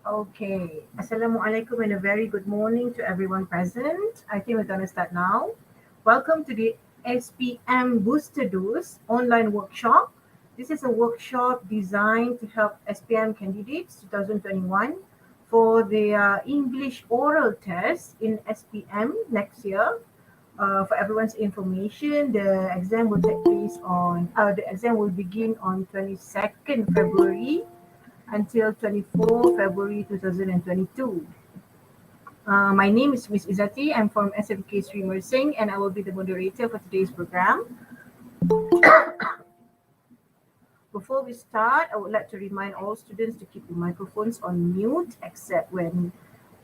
Okay. Assalamualaikum and a very good morning to everyone present. I think we're going to start now. Welcome to the SPM Booster Dose online workshop. This is a workshop designed to help SPM candidates 2021 for their English oral test in SPM next year. For everyone's information, the exam will begin on 22nd February until 24 February 2022. My name is Miss Izati. I'm from SMK Sri Mersing and I will be the moderator for today's program. Before we start, I would like to remind all students to keep the microphones on mute except when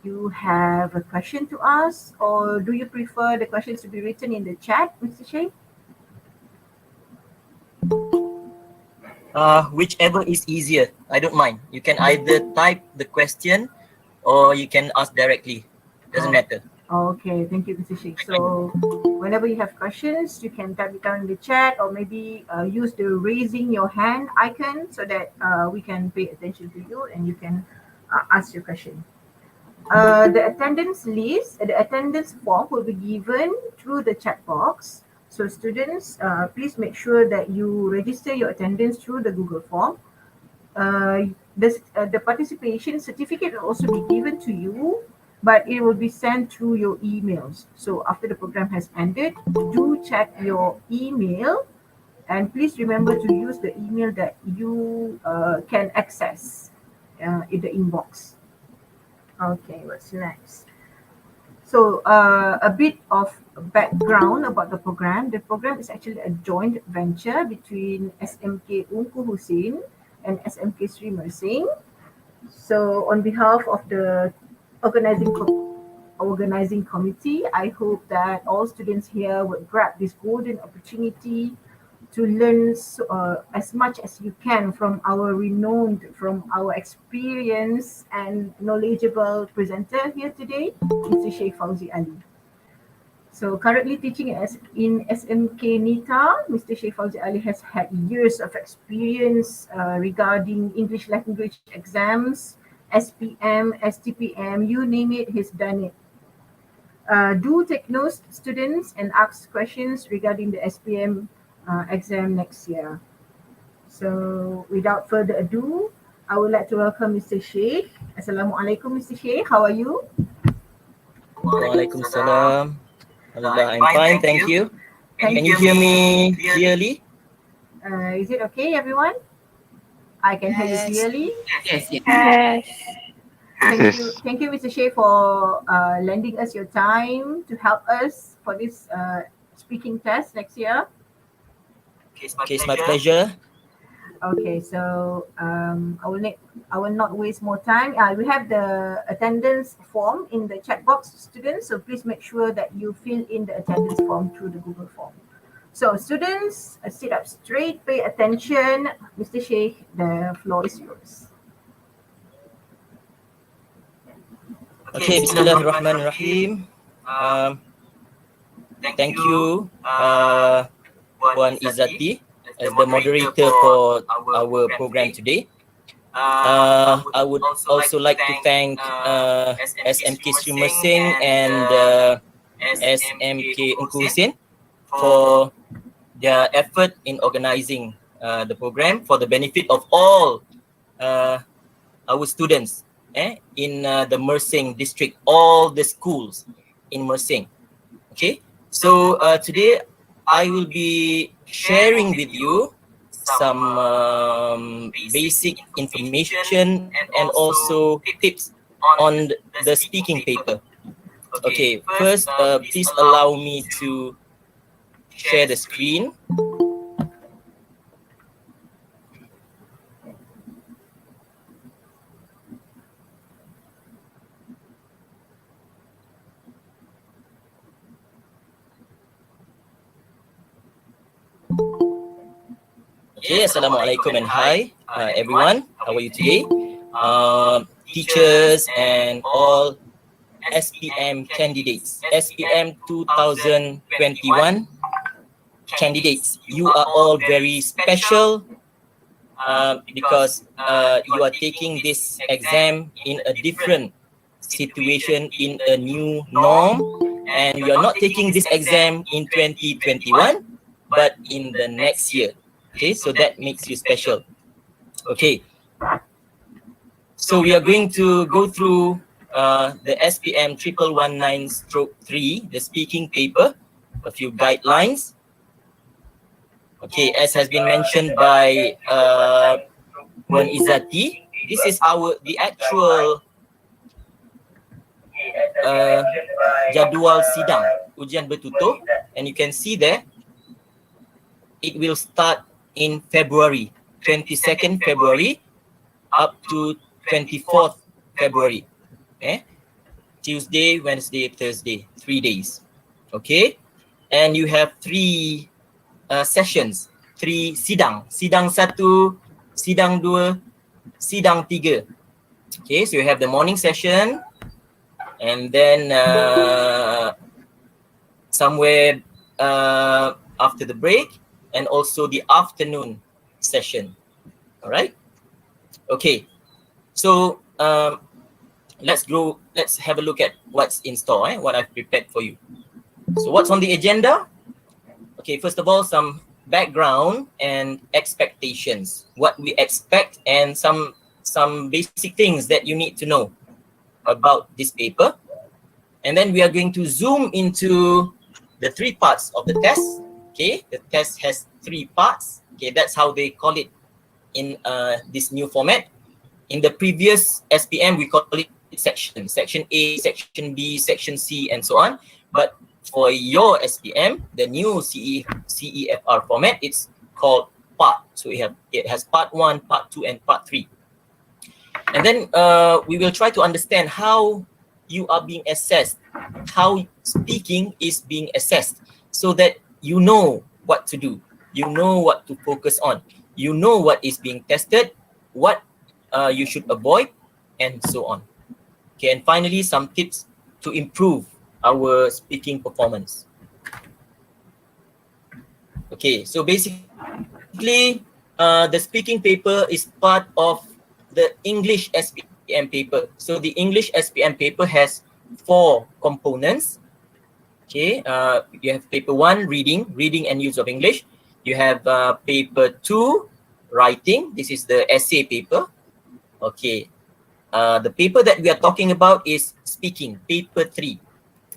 you have a question to ask, or do you prefer the questions to be written in the chat, Mr. Sheikh? Whichever is easier. I don't mind. You can either type the question or you can ask directly. Doesn't matter. Okay, thank you, Mr. Sheikh. So whenever you have questions, you can type it down in the chat or maybe use the raising your hand icon so that we can pay attention to you and you can ask your question. The attendance form will be given through the chat box. So students, please make sure that you register your attendance through the Google form. The participation certificate will also be given to you, but it will be sent through your emails. So after the program has ended, do check your email and please remember to use the email that you can access in the inbox. Okay, what's next? So a bit of background about the program. The program is actually a joint venture between SMK Unku Hussein and SMK Sri Mersing. So on behalf of the organizing committee, I hope that all students here would grab this golden opportunity to learn as much as you can from our experienced and knowledgeable presenter here today, Mr. Sheikh Fauzi Ali. So currently teaching in SMK NITA, Mr. Sheikh Fauzi Ali has had years of experience regarding English language exams, SPM, STPM, you name it, he's done it. Do take notes, students, and ask questions regarding the SPM exam next year. So without further ado, I would like to welcome Mr. Sheikh. Assalamualaikum, Mr. Sheikh. How are you? Waalaikumsalam. Alhamdulillah, I'm fine, thank you. Can you hear me clearly? Is it okay, everyone? I can hear you clearly. Yes. Thank you, Mr. Sheikh, for lending us your time to help us for this speaking test next year. Okay, it's my pleasure. Okay, so I will not waste more time. We have the attendance form in the chat box, students. So please make sure that you fill in the attendance form through the Google form. So students, sit up straight, pay attention. Mr. Sheikh, the floor is yours. Okay, Bismillahirrahmanirrahim. Thank you, Puan Izati, as the moderator for our program today. I would also like to thank SMK Sri Mersing and SMK Unku Hussein for their effort in organizing the program for the benefit of all our students in the Mersing district, all the schools in Mersing. Okay, so today I will be sharing with you some basic information and also tips on the speaking paper. Okay, first, please allow me to share the screen. Okay, Assalamualaikum and hi everyone. How are you today? Teachers and all SPM candidates, SPM 2021 candidates, you are all very special because you are taking this exam in a different situation, in a new norm, and you are not taking this exam in 2021, but in the next year. Okay, so that makes you special. Okay, so we are going to go through the SPM 1119/3, the speaking paper, a few guidelines. Okay, as has been mentioned by Puan Izzati, this is the actual jadual sidang ujian bertutur, and you can see there it will start in February, 22nd February up to 24th February. Okay, Tuesday, Wednesday, Thursday, 3 days. Okay, and you have three sessions, three sidang. Sidang 1, sidang 2, sidang 3. Okay, so you have the morning session, and then somewhere after the break, and also the afternoon session. All right. Okay. So let's have a look at what's in store, what I've prepared for you. So what's on the agenda? Okay, first of all, some background and expectations. What we expect and some basic things that you need to know about this paper. And then we are going to zoom into the 3 parts of the test. Okay, the test has 3 parts. Okay, that's how they call it in this new format. In the previous SPM, we call it section A, section B, section C, and so on. But for your SPM, the new CEFR format, it's called part. So it has part 1, part 2, and part 3. And then we will try to understand how you are being assessed, how speaking is being assessed, so that you know what to do, you know what to focus on, you know what is being tested, what you should avoid, and so on. Okay, and finally, some tips to improve our speaking performance. Okay, so basically, the speaking paper is part of the English SPM paper. So the English SPM paper has 4 components. Okay, you have paper 1, reading and use of English. You have paper 2, writing. This is the essay paper. Okay, the paper that we are talking about is speaking, paper 3.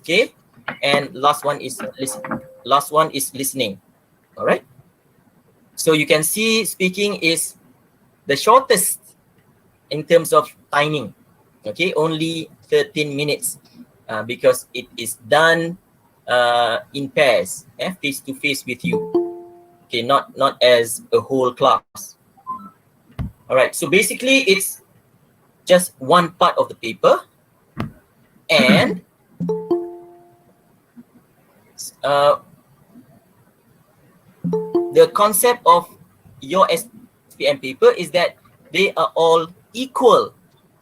Okay, and last one is listening. All right. So you can see speaking is the shortest in terms of timing. Okay, only 13 minutes because it is done in pairs, face to face with you. Okay, not as a whole class. All right. So basically, it's just one part of the paper, and the concept of your SPM paper is that they are all equal.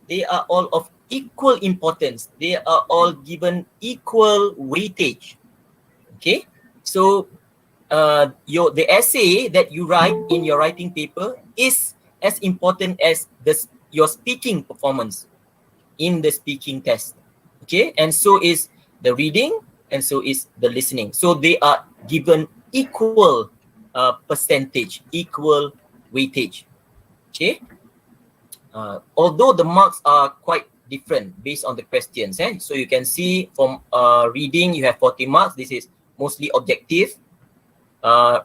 They are all of equal importance. They are all given equal weightage. Okay, so the essay that you write in your writing paper is as important as your speaking performance in the speaking test. Okay, and so is the reading, and so is the listening. So they are given equal percentage, equal weightage. Okay, although the marks are quite different based on the questions. So you can see from reading, you have 40 marks. This is mostly objective.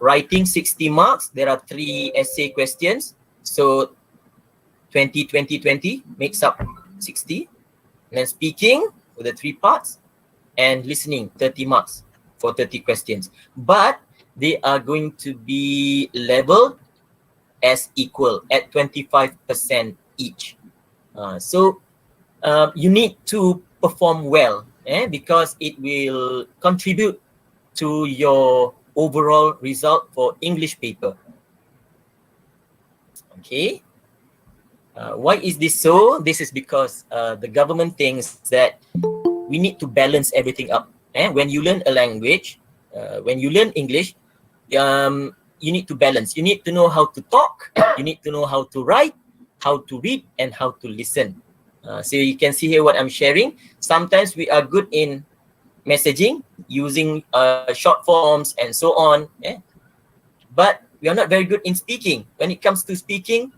Writing, 60 marks. There are 3 essay questions. So 20, 20, 20 makes up 60. And then speaking with the 3 parts, and listening, 30 marks for 30 questions. But they are going to be leveled as equal at 25% each. So you need to perform well because it will contribute to your overall result for English paper. Okay. Why is this so? This is because the government thinks that we need to balance everything up. When you learn a language, when you learn English, you need to balance. You need to know how to talk, you need to know how to write, how to read, and how to listen. So you can see here what I'm sharing. Sometimes we are good in messaging, using short forms and so on, but we are not very good in speaking. When it comes to speaking,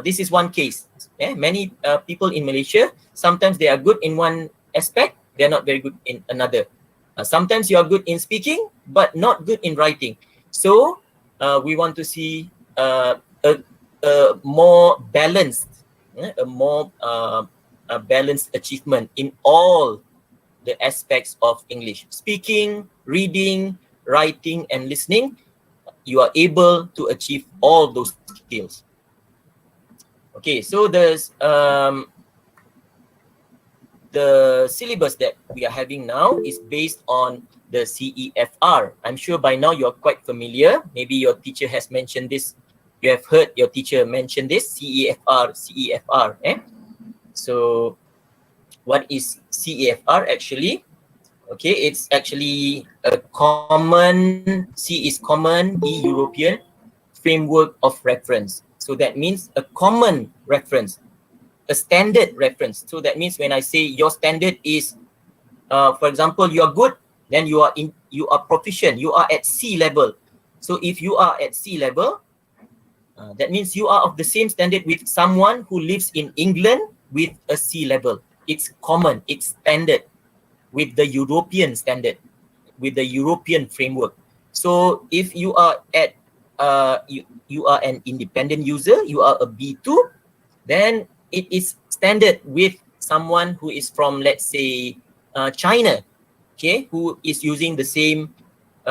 this is one case. Many people in Malaysia, sometimes they are good in one aspect, they are not very good in another. Sometimes you are good in speaking, but not good in writing. So we want to see a more balanced, a balanced achievement in all the aspects of English. Speaking, reading, writing, and listening, you are able to achieve all those skills. Okay, so the syllabus that we are having now is based on the CEFR. I'm sure by now you're quite familiar. Maybe your teacher has mentioned this. You have heard your teacher mention this, CEFR, CEFR. So what is CEFR actually? Okay, it's actually a common, C is common, E European framework of reference. So that means a common reference, a standard reference. So that means when I say your standard is, for example, you are good, then you are proficient, you are at C level. So if you are at C level, that means you are of the same standard with someone who lives in England with a C level. It's common, it's standard with the European standard, with the European framework. So if you are at you are an independent user, you are a B2, then it is standard with someone who is from, let's say, China, okay, who is using the same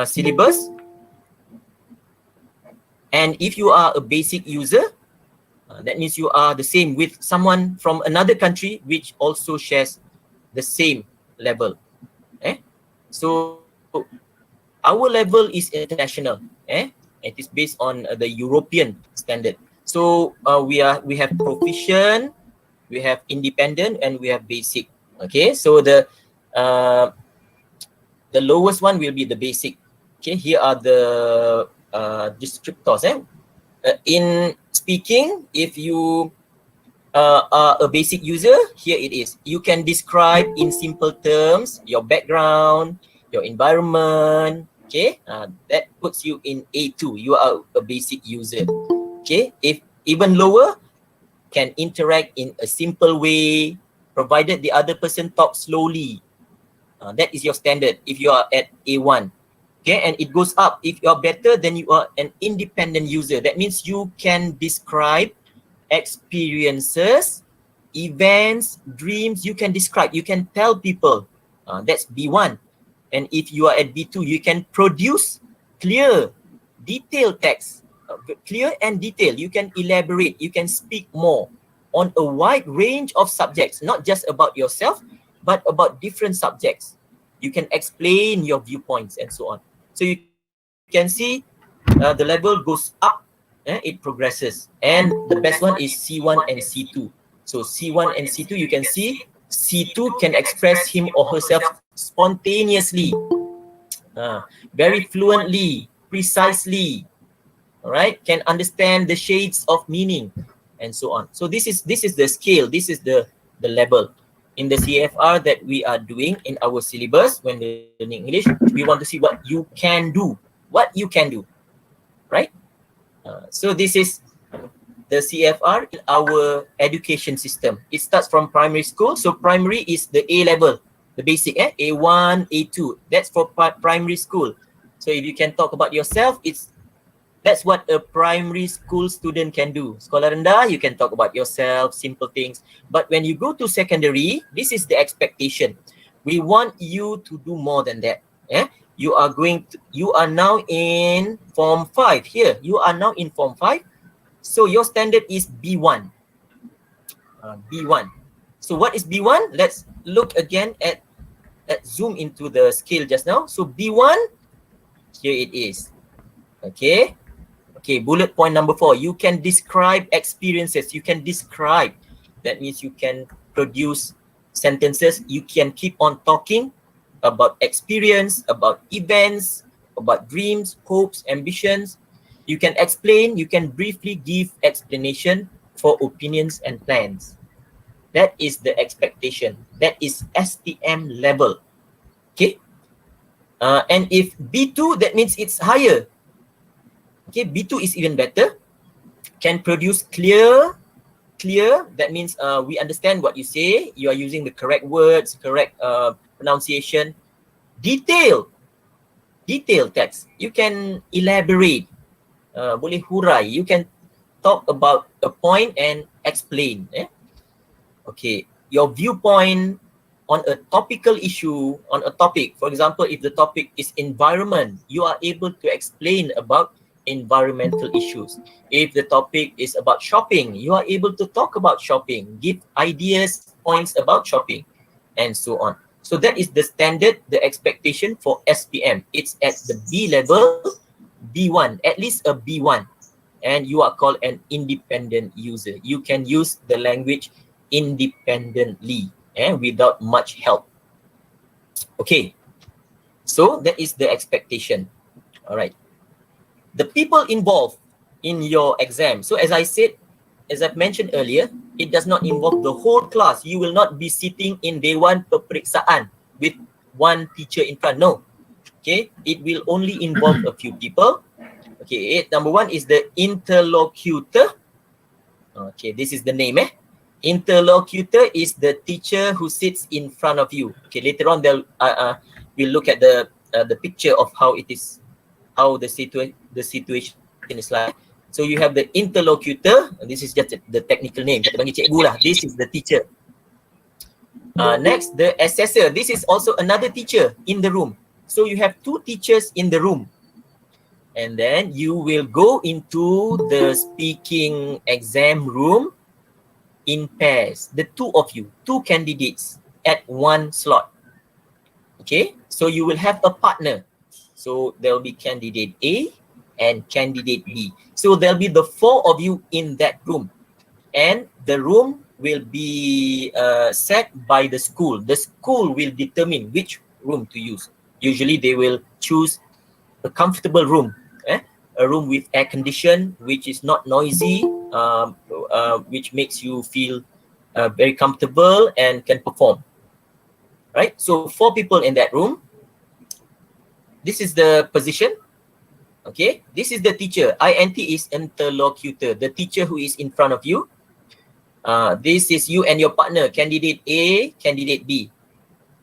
syllabus. And if you are a basic user, that means you are the same with someone from another country which also shares the same level. So our level is international. It is based on the European standard. So we have proficient, we have independent, and we have basic. Okay, so the lowest one will be the basic. Okay, here are the descriptors. In speaking, if you are a basic user, here it is. You can describe in simple terms your background, your environment. Okay, that puts you in A2. You are a basic user. Okay, if even lower, can interact in a simple way, provided the other person talks slowly. That is your standard if you are at A1. Okay, and it goes up. If you are better, then you are an independent user. That means you can describe experiences, events, dreams. You can describe, you can tell people. That's B1. And if you are at B2, you can produce clear, detailed text. Clear and detailed. You can elaborate, you can speak more on a wide range of subjects, not just about yourself, but about different subjects. You can explain your viewpoints and so on. So you can see the level goes up, it progresses. And the best one is C1 and C2. So C1 and C2, you can see C2 can express him or herself spontaneously, very fluently, precisely, all right, can understand the shades of meaning and so on. So this is the scale, this is the level in the CFR that we are doing in our syllabus. When learning English, we want to see what you can do, right? So this is the CFR in our education system. It starts from primary school. So primary is the A level, the basic, A1, A2. That's for primary school. So if you can talk about yourself, that's what a primary school student can do. Sekolah rendah, you can talk about yourself, simple things. But when you go to secondary, this is the expectation. We want you to do more than that. You are now in Form 5 here. You are now in Form 5. So your standard is B1. B1. So what is B1? Let's look again let's zoom into the scale just now. So B1, here it is. Okay, bullet point number 4. You can describe experiences. You can describe. That means you can produce sentences. You can keep on talking about experience, about events, about dreams, hopes, ambitions. You can explain, you can briefly give explanation for opinions and plans. That is the expectation. That is SPM level. Okay. And if B2, that means it's higher. Okay, B2 is even better. Can produce clear. That means we understand what you say. You are using the correct words, correct pronunciation. Detail text. You can elaborate. Boleh hurai. You can talk about a point and explain. Okay, your viewpoint on a topical issue, on a topic. For example, if the topic is environment, you are able to explain about environmental issues. If the topic is about shopping, you are able to talk about shopping, give ideas, points about shopping, and so on. So that is the standard, the expectation for SPM. It's at the B level, B1, at least a B1. And you are called an independent user. You can use the language independently without much help. Okay, so that is the expectation. All right. The people involved in your exam. So as I said, as I've mentioned earlier, it does not involve the whole class. You will not be sitting in Dewan Peperiksaan with one teacher in front. No. Okay, it will only involve a few people. Okay, number one is the interlocutor. Okay, this is the name. Interlocutor is the teacher who sits in front of you. Okay, later on they'll we'll look at the picture of how it is, how the situation is like. So you have the interlocutor. This is just the technical name. Kita panggil cikgu lah. This is the teacher. Next, the assessor. This is also another teacher in the room. So you have two teachers in the room. And then you will go into the speaking exam room in pairs. The two of you, two candidates at one slot. Okay, so you will have a partner. So there will be candidate A and candidate B. So there'll be the four of you in that room. And the room will be set by the school. The school will determine which room to use. Usually they will choose a comfortable room, a room with air condition, which is not noisy, which makes you feel very comfortable and can perform. Right? So 4 people in that room. This is the position. Okay, this is the teacher. INT is interlocutor, the teacher who is in front of you. This is you and your partner, candidate A, candidate B.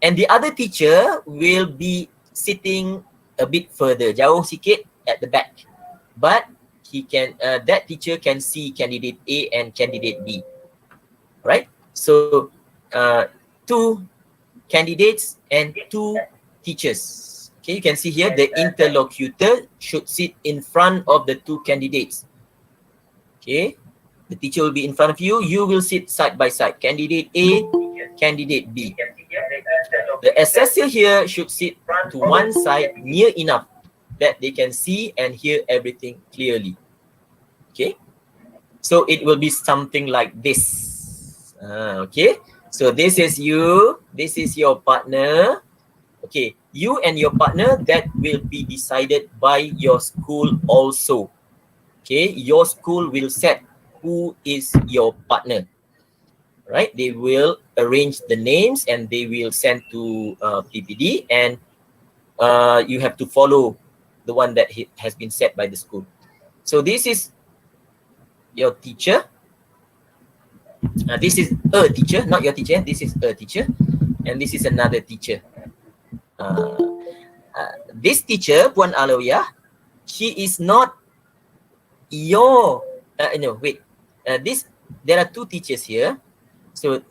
And the other teacher will be sitting a bit further, jauh sikit at the back. But he can, that teacher can see candidate A and candidate B. Right? So 2 candidates and 2 teachers. Okay, you can see here the interlocutor should sit in front of the 2 candidates. Okay, the teacher will be in front of you. You will sit side by side. Candidate A, candidate B. The assessor here should sit to one side near enough that they can see and hear everything clearly. Okay, so it will be something like this. Okay, so this is you. This is your partner. Okay, you and your partner, that will be decided by your school also. Okay, your school will set who is your partner. Right, they will arrange the names and they will send to PPD, and you have to follow the one that has been set by the school. So this is your teacher. This is a teacher, not your teacher. This is a teacher, and this is another teacher. This teacher, Puan Alawiyah, she is not your, no, wait. There are 2 teachers here. So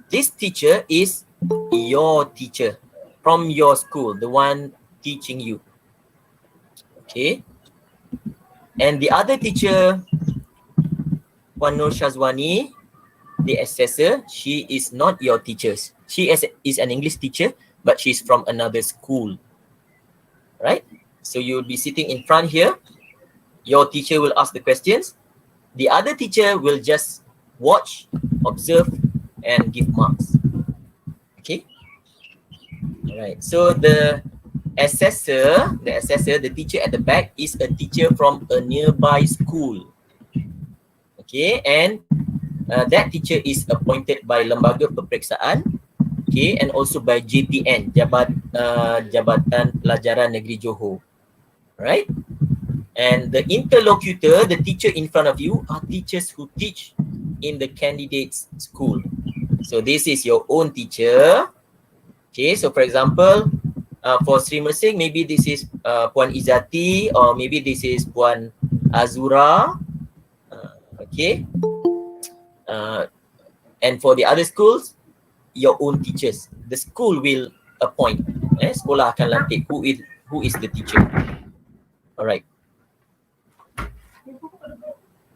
this teacher is your teacher from your school, the one teaching you. Okay. And the other teacher, Puan Nur Shazwani, the assessor, she is not your teacher. She is an English teacher, but she's from another school. Right? So you'll be sitting in front here. Your teacher will ask the questions. The other teacher will just watch, observe, and give marks. Okay? All right. So the assessor, the teacher at the back is a teacher from a nearby school. Okay, and that teacher is appointed by Lembaga Peperiksaan, okay, and also by JPN, Jabatan Pelajaran Negeri Johor. Right? And the interlocutor, the teacher in front of you, are teachers who teach in the candidate's school. So this is your own teacher. Okay, so for example, for Sri Mersing, maybe this is Puan Izzati, or maybe this is Puan Azura. Okay. And for the other schools, your own teachers. The school will appoint. Sekolah akan lantik who is the teacher. Alright.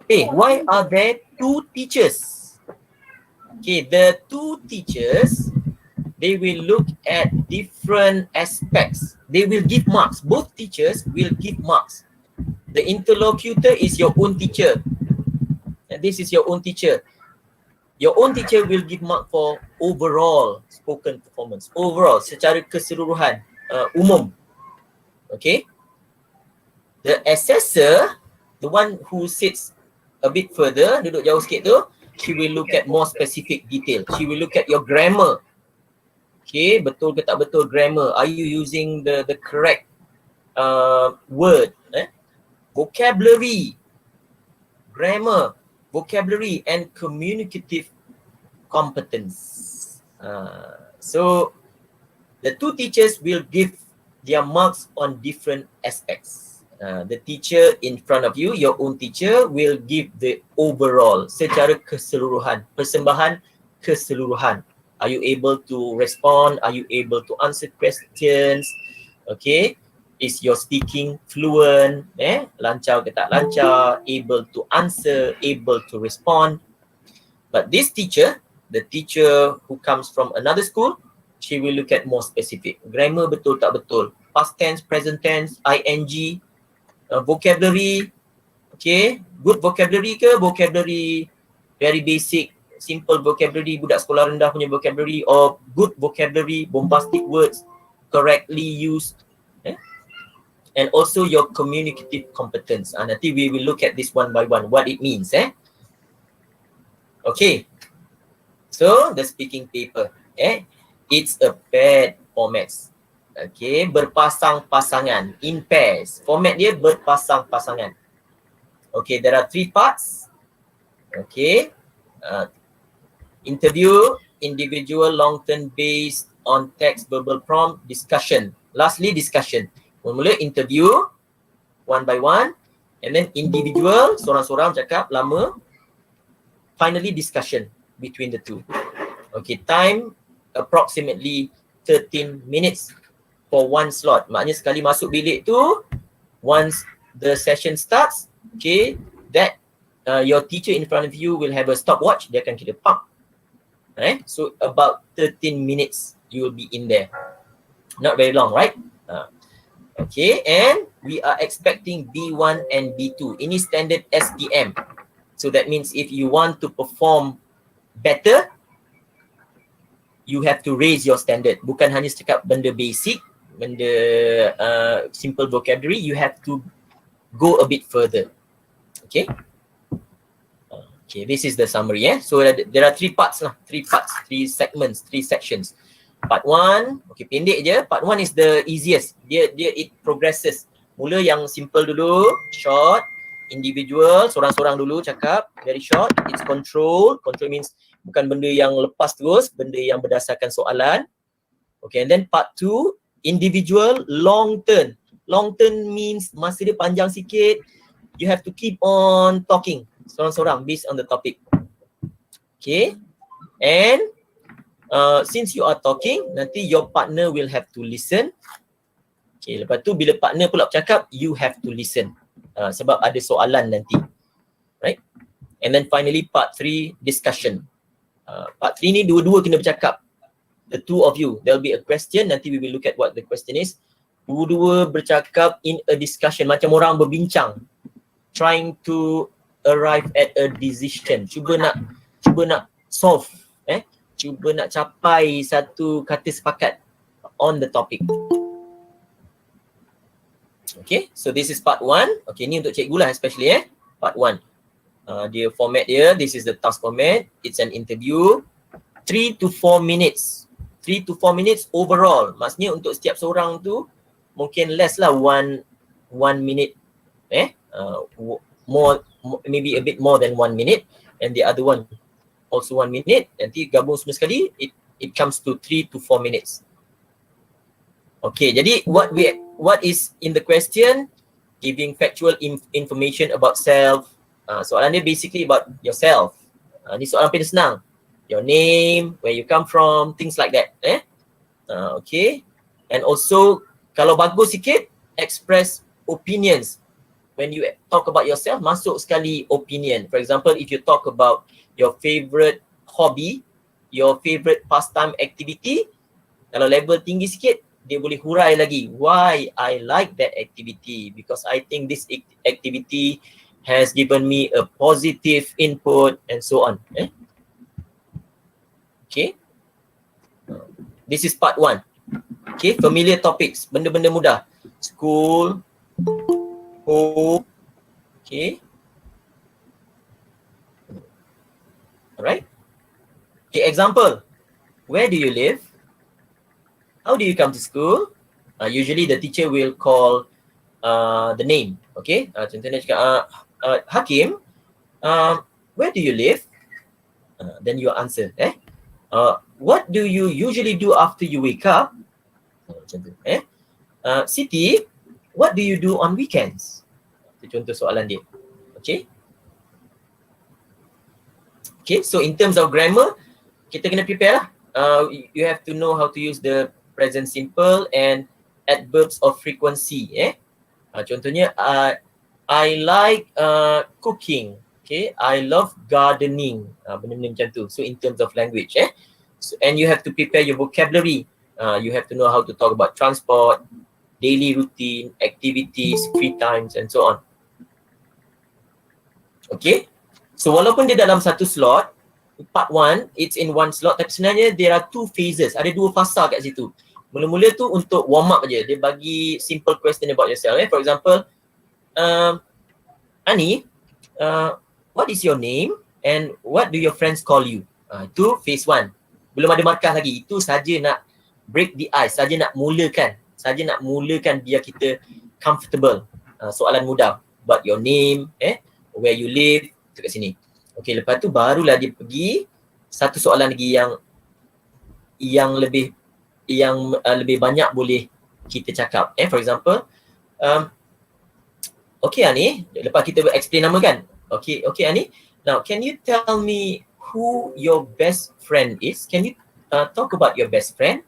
Okay, why are there two teachers? Okay, the two teachers, they will look at different aspects. They will give marks. Both teachers will give marks. The interlocutor is your own teacher. And this is your own teacher. Your own teacher will give mark for overall spoken performance. Overall, secara keseluruhan, umum. Okay. The assessor, the one who sits a bit further, duduk jauh sikit tu, she will look at more specific detail. She will look at your grammar. Okay, betul ke tak betul grammar? Are you using the correct word? Vocabulary, grammar, vocabulary, and communicative competence. So the two teachers will give their marks on different aspects. The teacher in front of you, your own teacher, will give the overall, secara keseluruhan, persembahan keseluruhan. Are you able to respond? Are you able to answer questions? Okay. Is your speaking fluent? Lancar ke tak lancar? Able to answer, able to respond. But this teacher, the teacher who comes from another school, she will look at more specific. Grammar betul tak betul? Past tense, present tense, ing, vocabulary. Okay, good vocabulary ke vocabulary very basic, simple vocabulary, budak sekolah rendah punya vocabulary, or good vocabulary, bombastic words, correctly used. And also your communicative competence. Nanti we will look at this one by one, what it means. Okay, so the speaking paper, it's a paired format. Okay, berpasang-pasangan, in pairs. Format dia berpasang-pasangan. Okay, there are 3 parts. Okay, interview, individual, long-term based on text, verbal prompt, discussion. Lastly, discussion. Mula interview, one by one, and then individual, seorang-seorang cakap lama. Finally, discussion between the two. Okay, time approximately 13 minutes for one slot. Maknanya sekali masuk bilik tu, once the session starts, okay, that your teacher in front of you will have a stopwatch. Dia akan kira pump. So about 13 minutes you will be in there. Not very long, right? Okay, and we are expecting B1 and B2. Ini standard SPM. So that means if you want to perform better, you have to raise your standard. Bukan hanya cakap benda basic, benda simple vocabulary, you have to go a bit further. Okay. Okay, this is the summary. So there are 3 parts lah, 3 parts, 3 segments, 3 sections. Part 1, okay, pendek je. Part 1 is the easiest. It progresses. Mula yang simple dulu, short, individual, seorang-seorang dulu cakap, very short. It's control. Control means bukan benda yang lepas terus, benda yang berdasarkan soalan. Okay, and then part 2, individual, long term. Long term means masa dia panjang sikit. You have to keep on talking, seorang-seorang based on the topic. Okay, and since you are talking, nanti your partner will have to listen. Okay, lepas tu bila partner pula bercakap, you have to listen. Sebab ada soalan nanti. Right? And then finally part 3, discussion. Part 3 ni dua-dua kena bercakap. The two of you. There will be a question, nanti we will look at what the question is. Dua-dua bercakap in a discussion, macam orang berbincang. Trying to arrive at a decision. Cuba nak solve. Cuba nak capai satu kata sepakat on the topic. Okay, so this is part 1. Okay, ni untuk cikgu lah especially part 1. Dia format dia, this is the task format. It's an interview. 3 to 4 minutes. 3 to 4 minutes overall. Maksudnya untuk setiap seorang tu mungkin less lah 1 minute. Maybe a bit more than 1 minute, and the other one also 1 minute. Nanti gabung semua sekali, it comes to 3 to 4 minutes. Okay, jadi what is in the question? Giving factual information about self. Soalan dia basically about yourself. Ni soalan paling senang. Your name, where you come from, things like that. Okay. And also, kalau bagus sikit, express opinions. When you talk about yourself, masuk sekali opinion. For example, if you talk about your favorite hobby, your favorite pastime activity, kalau level tinggi sikit, dia boleh hurai lagi. Why I like that activity? Because I think this activity has given me a positive input and so on. Okay. This is part 1. Okay, familiar topics. Benda-benda mudah. School, home. Okay. Alright. Okay, example. Where do you live? How do you come to school? Usually the teacher will call the name. Okay. Contohnya cakap, Hakim, where do you live? Then you answer. What do you usually do after you wake up? Siti, what do you do on weekends? Itu contoh soalan dia. Okay. Okay, so in terms of grammar, kita kena prepare lah. You have to know how to use the present simple and adverbs of frequency. Contohnya, I like cooking. Okay, I love gardening. Benda-benda macam tu. So in terms of language, so, and you have to prepare your vocabulary. You have to know how to talk about transport, daily routine, activities, free times, and so on. Okay, so walaupun dia dalam satu slot, part 1, it's in one slot, tapi sebenarnya there are 2 phases. Ada 2 fasa kat situ. Mula-mula tu untuk warm up je. Dia bagi simple question about yourself. For example, Ani, what is your name and what do your friends call you? Itu phase 1. Belum ada markah lagi. Itu saja nak break the ice, saja nak mulakan. Saja nak mulakan biar kita comfortable. Soalan mudah. About your name, where you live, tu kat sini. Okay, lepas tu barulah dia pergi satu soalan lagi yang lebih banyak boleh kita cakap. For example, okay Ani, lepas kita explain nama kan. Okay Ani, now can you tell me who your best friend is? Can you talk about your best friend?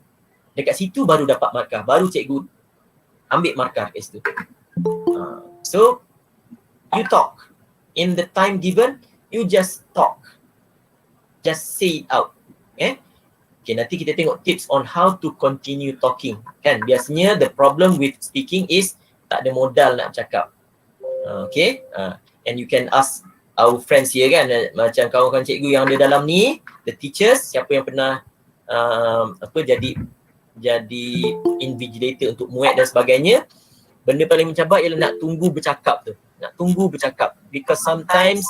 Dekat situ baru dapat markah, baru cikgu ambil markah kat situ. So you talk in the time given, you just talk, just say it out. Okay, nanti kita tengok tips on how to continue talking. Kan biasanya the problem with speaking is tak ada modal nak cakap. Okay, and you can ask our friends here kan, macam kawan-kawan cikgu yang ada dalam ni, the teachers, siapa yang pernah jadi invigilator untuk muat dan sebagainya, benda paling mencabar ialah nak tunggu bercakap tu. Nak tunggu bercakap. Because sometimes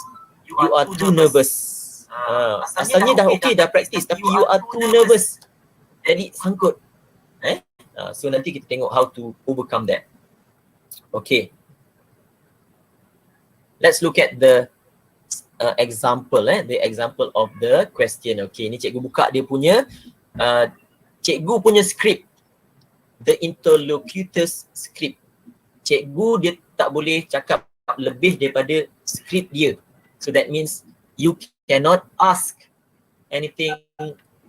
you are too nervous. Asalnya dah okay, dah praktis, tapi you are too nervous. Jadi sangkut. So nanti kita tengok how to overcome that. Okay. Let's look at the example. The example of the question. Okay, ni cikgu buka dia punya cikgu punya script. The interlocutor's script. Cikgu dia tak boleh cakap lebih daripada script dia. So that means you cannot ask anything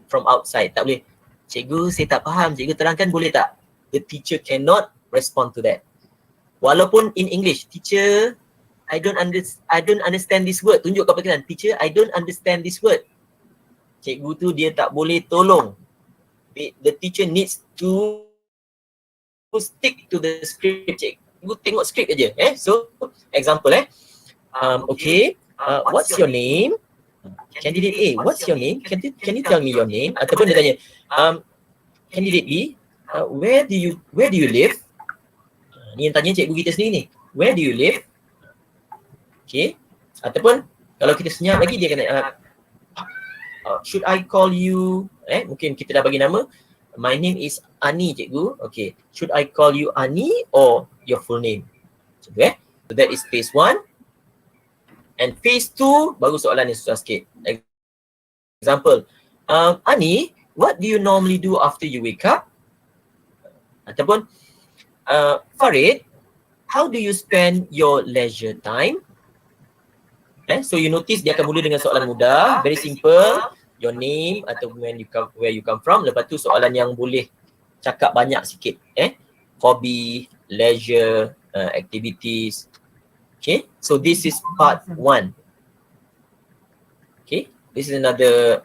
from outside. Tak boleh. Cikgu, saya tak faham. Cikgu terangkan boleh tak? The teacher cannot respond to that. Walaupun in English, teacher, I don't understand this word. Tunjuk kat pelajaran. Teacher, I don't understand this word. Cikgu tu dia tak boleh tolong. The teacher needs to stick to the script. Cikgu tengok script aja. So, example okay. What's your name? Candidate A, what's your name? Can you tell me your name? Ataupun dia tanya, Candidate B, where do you live? Ni yang tanya cikgu kita sendiri ni. Where do you live? Okay. Ataupun kalau kita senyap lagi dia kena should I call you? Mungkin kita dah bagi nama. My name is Ani, cikgu. Okay. Should I call you Ani or your full name? So that is phase 1. And phase 2 baru soalan yang susah sikit. Example. Ani, what do you normally do after you wake up? Ataupun Farid, how do you spend your leisure time? So you notice dia akan mula dengan soalan mudah, very simple, your name atau where you come from. Lepas tu soalan yang boleh cakap banyak sikit, hobby, leisure, activities. Okay, so this is part 1. Okay, this is another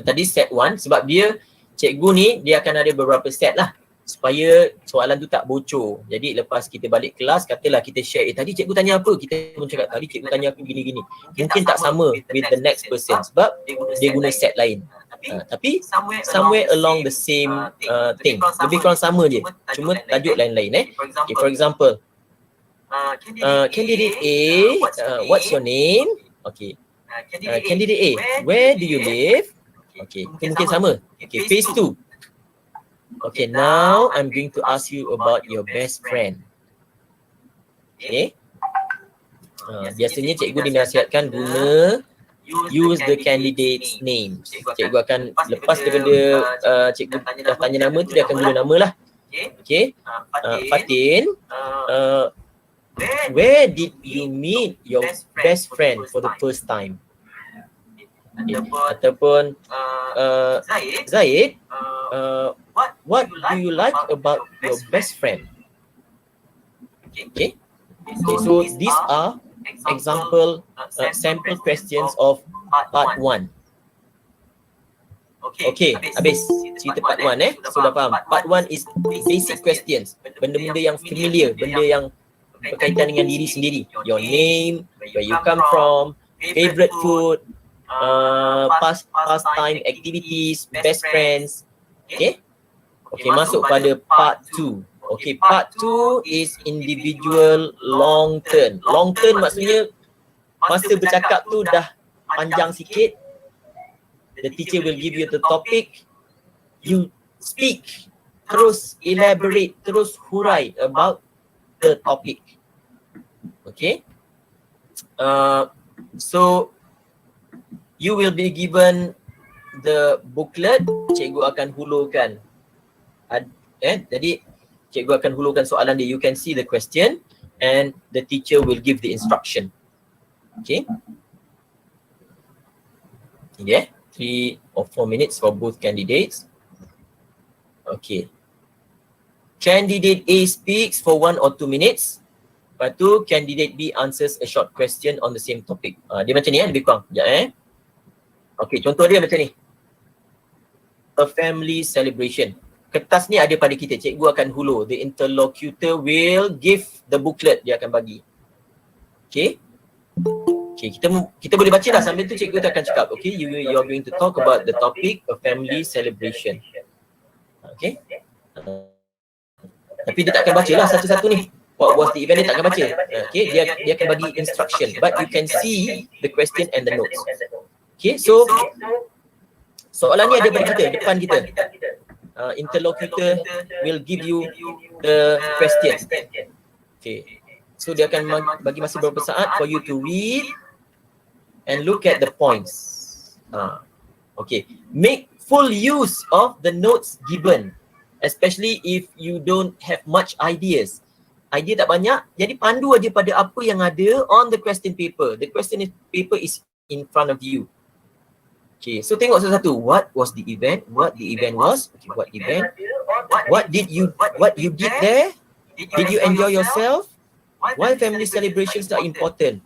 tadi set 1 sebab dia cikgu ni dia akan ada beberapa set lah supaya soalan tu tak bocor. Jadi lepas kita balik kelas, katalah kita share, tadi cikgu tanya apa? Kita pun cakap tadi cikgu tanya apa gini-gini. Mungkin tak sama with the next person sebab dia guna set lain. Tapi somewhere along the same thing. Lebih kurang sama je. Cuma tajuk lain-lain. Okay, for example, candidate A, what's your name? Okay. Candidate A, where do you live? Okay, mungkin sama. Okay, phase 2. Okay, now I'm going to ask you about your best friend. Okay. Biasanya cikgu dinasihatkan guna use the candidate's names. Cikgu akan lepas daripada cikgu dah tanya nama tu, dia akan guna nama lah. Okay. Fatin, where did you meet your best friend for the first time? Okay. Ataupun Zaid, what do you like about your best friend? Okay. So these are example sample questions of part 1. Okay, habis cerita part 1 So dah faham. Part 1 is basic questions. Benda-benda yang familiar, benda yang berkaitan dengan diri sendiri. Your name, where you come from, favorite food, pastime activities, best friends. Okay, masuk pada part 2. Okay, part 2 is individual long term. Long term maksudnya masa bercakap tu dah panjang sikit. The teacher will give you the topic, you speak, terus elaborate, terus hurai about the topic. Okay, so you will be given the booklet. Cikgu akan hulurkan. Jadi cikgu akan hulurkan soalan dia. You can see the question and the teacher will give the instruction. Okay. Okay. 3 or 4 minutes for both candidates. Okay. Candidate A speaks for 1 or 2 minutes. Lepas tu candidate B answers a short question on the same topic. Dia macam ni lebih kurang. Sekejap Okay, contoh dia macam ni. A family celebration. Kertas ni ada pada kita. Cikgu akan hulur. The interlocutor will give the booklet. Dia akan bagi. Okay. Okay, kita boleh baca dah. Sambil tu cikgu tu akan cakap. Okay, you are going to talk about the topic of family celebration. Okay. Tapi dia tak akan baca lah satu-satu ni. What was the event, dia tak akan baca. Okay, dia akan bagi instruction. But you can see the question and the notes. Okay, so soalan ni ada pada kita, depan kita. Interlocutor will give you the question. Okay, so dia akan bagi masa beberapa saat for you to read and look at the points. Okay, make full use of the notes given, especially if you don't have much ideas. Idea tak banyak, jadi pandu aja pada apa yang ada on the question paper. The question paper is in front of you. Okay, so tengok satu-satu. What was the event? What the event was? Okay, what event? What you did there? Did you enjoy yourself? Why family celebrations are important?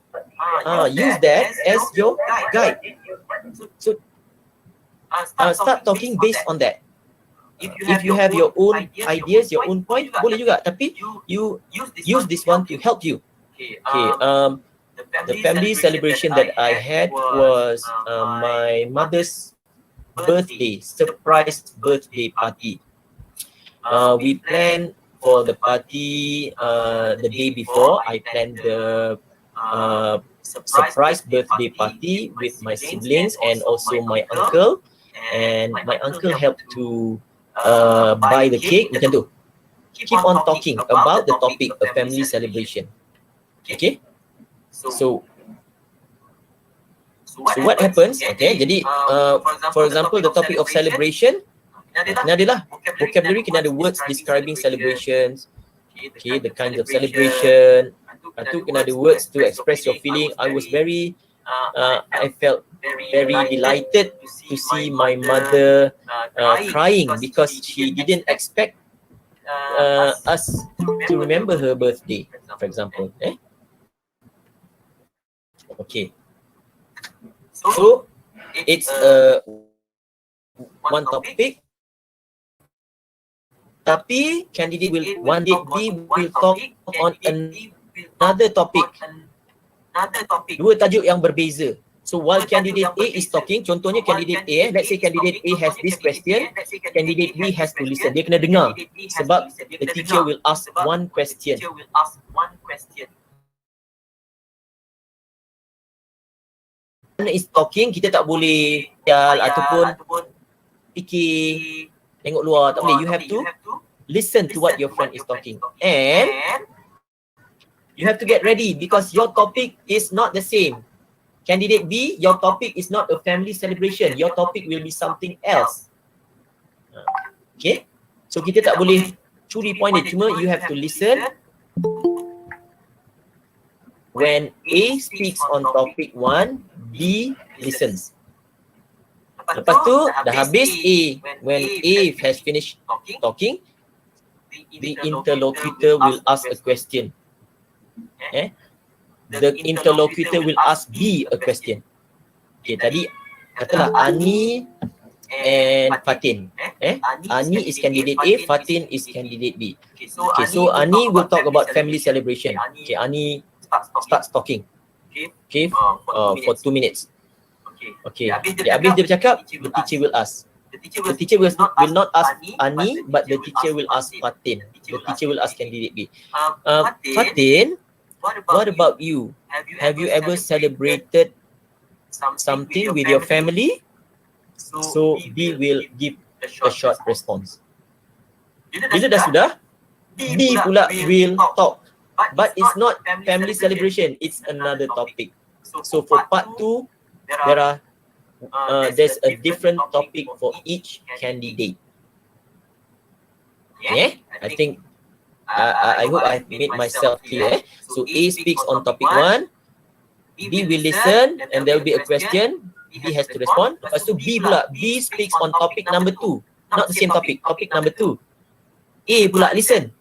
Use that as your guide. So start talking based on that. If you have your own ideas, your own point, boleh juga. Tapi you use this one to help you. Okay, the family celebration that I had was my mother's birthday, surprise birthday party. We planned for the party the day before. I planned the surprise birthday party with my siblings and also my uncle. And my uncle helped to buy the cake. Macam tu. Keep on talking about the topic of family celebration. Okay? So what happens? Okay, jadi for example, the topic of celebration, kena ada lah vocabulary, kena ada words describing celebrations. Okay, the kinds of celebration. Lepas tu kena ada words to express your feeling. I felt very delighted to see my mother crying because she didn't expect us to remember her birthday, for example. Okay. So it's one topic, tapi candidate B will talk on another topic. Dua tajuk yang berbeza. So while candidate A is talking, contohnya candidate A, let's say candidate A has this question, candidate B has to listen. Dia kena dengar sebab the teacher will ask one question. One is talking, kita tak boleh ataupun fikir tengok luar, tak boleh. You have to listen to what your friend is talking, and you have to get ready because your topic is not the same. Candidate B, your topic is not a family celebration. Your topic will be something else. Okay, so kita tak boleh curi point dia, cuma you have to listen. When A speaks on topic 1, B listens. Lepas tu dah habis A. When A has finished talking, the interlocutor will ask a question. The interlocutor will ask B a question. Okay, tadi katalah Ani and Fatin. Ani is candidate A, Fatin is candidate B. Okay, so Ani will talk about family celebration. Okay, Ani starts talking. Okay, for 2 minutes. Okay, habis dia bercakap, the teacher will ask. The teacher will not ask Ani, but the teacher will ask Fatin. The teacher will ask candidate B. Fatin, what about you? Have you ever celebrated something with your family? So B will give a short response. Bila dah sudah, B pula will talk. But it's not family celebration, it's another topic. So for part 2, there's a different topic for each candidate. Yeah, I think I hope I've made myself clear. So A speaks on topic 1, B will listen and there will be a question, B has to respond. Lepas tu B pula, B speaks on topic number 2, not the same topic, topic number 2. A pula listen.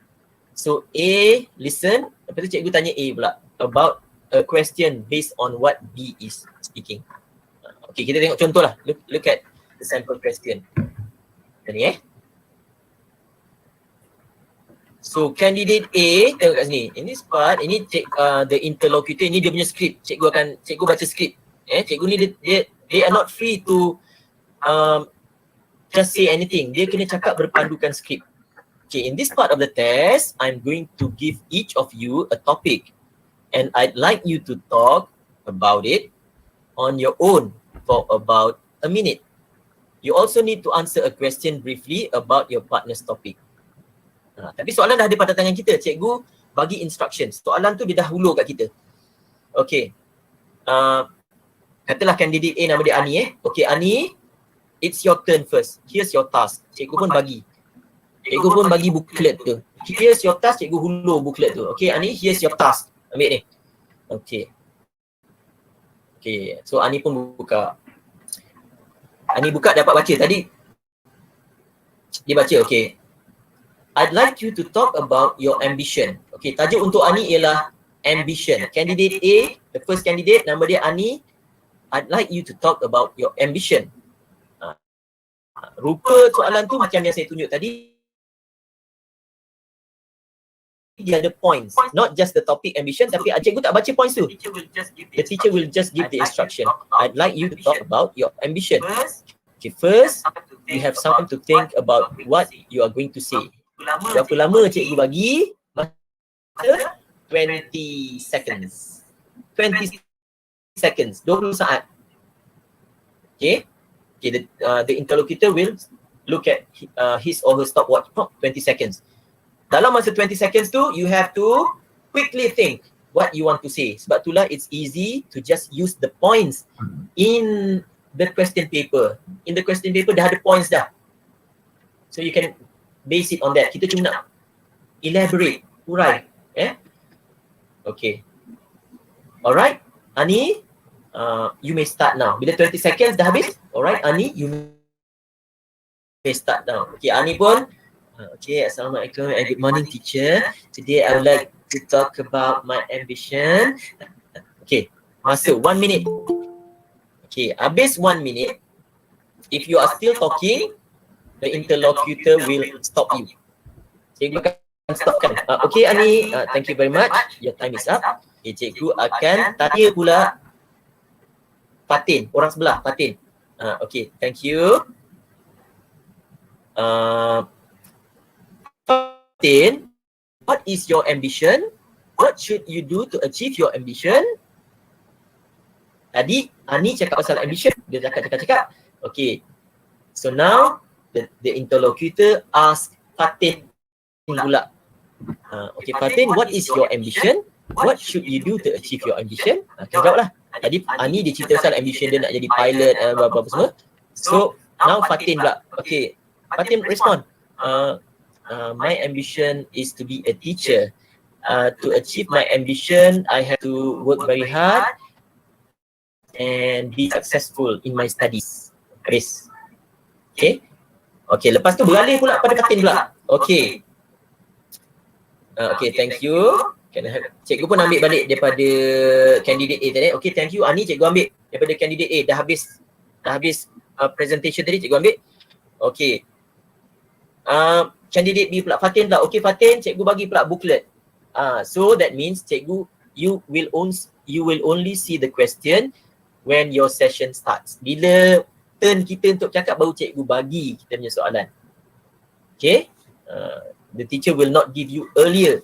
So A listen, lepas tu cikgu tanya A pula about a question based on what B is speaking. Okay, kita tengok contoh lah. Look at the sample question. Ni So candidate A, tengok kat sini. In this part, ini the interlocutor, ini dia punya script. Cikgu baca script. Cikgu ni they are not free to just say anything. Dia kena cakap berpandukan script. Okay, in this part of the test, I'm going to give each of you a topic. And I'd like you to talk about it on your own for about a minute. You also need to answer a question briefly about your partner's topic. Tapi soalan dah ada pada tangan kita. Cikgu bagi instructions. Soalan tu dia dah hulur kat kita. Okay. Katalah candidate A nama dia Ani Okay, Ani, it's your turn first. Here's your task. Cikgu pun bagi. Cikgu pun bagi booklet tu. Here's your task, cikgu hulur booklet tu. Okay, Ani, here's your task. Ambil ni. Okay. Okay, so Ani pun buka. Ani buka dapat baca tadi. Dia baca, okay. I'd like you to talk about your ambition. Okay, tajuk untuk Ani ialah ambition. Candidate A, the first candidate, nama dia Ani. I'd like you to talk about your ambition. Rupa soalan tu macam yang saya tunjuk tadi. Dia ada points, not just the topic ambition, tapi cikgu tak baca points tu. The teacher will just give the instruction. I'd like you to talk about your ambition. Okay, first, you have something to think about what you are going to say. Berapa lama cikgu bagi? Masa 20 seconds. 20 seconds, 20 saat. Okay, the interlocutor will look at his or her stopwatch. 20 seconds. Dalam masa 20 seconds tu, you have to quickly think what you want to say. Sebab itulah it's easy to just use the points in the question paper. In the question paper dah ada points dah. So you can base it on that. Kita cuma nak elaborate, urai. Okay. Alright, Ani, you may start now. Bila 20 seconds dah habis, alright, Ani, you may start now. Okay, Ani pun, okay, Assalamualaikum and good morning teacher. Today I would like to talk about my ambition. Okay, masuk 1 minute. Okay, habis 1 minute, if you are still talking, the interlocutor will stop you. Cikgu akan stopkan. Okay Ani, thank you very much. Your time is up. Okay, cikgu akan tanya pula Fatin, orang sebelah, Fatin. Okay, thank you. Fatin, what is your ambition? What should you do to achieve your ambition? Tadi Ani cakap pasal ambition, dia cakap. Okay, so now the interlocutor ask Fatin pula. Okay, Fatin, what is your ambition? What should you do to achieve your ambition? Akan jawab lah. Tadi Ani dia cerita pasal ambition dia nak jadi pilot, apa-apa semua. So now Fatin pula. Okay, Fatin respond. My ambition is to be a teacher. To achieve my ambition, I have to work very hard and be successful in my studies. Chris. Okay. Okay, lepas tu beralih pula pada Fatin pula. Okay. Okay, thank you. Cikgu pun ambil balik daripada candidate A tadi. Okay, thank you. Ani, cikgu ambil daripada candidate A. Dah habis presentation tadi, cikgu ambil. Okay. Candidate B pula, Fatin pula. Okay, Fatin, cikgu bagi pula booklet. So that means cikgu, you will only see the question when your session starts. Bila turn kita untuk cakap, baru cikgu bagi kita punya soalan. Okay. The teacher will not give you earlier.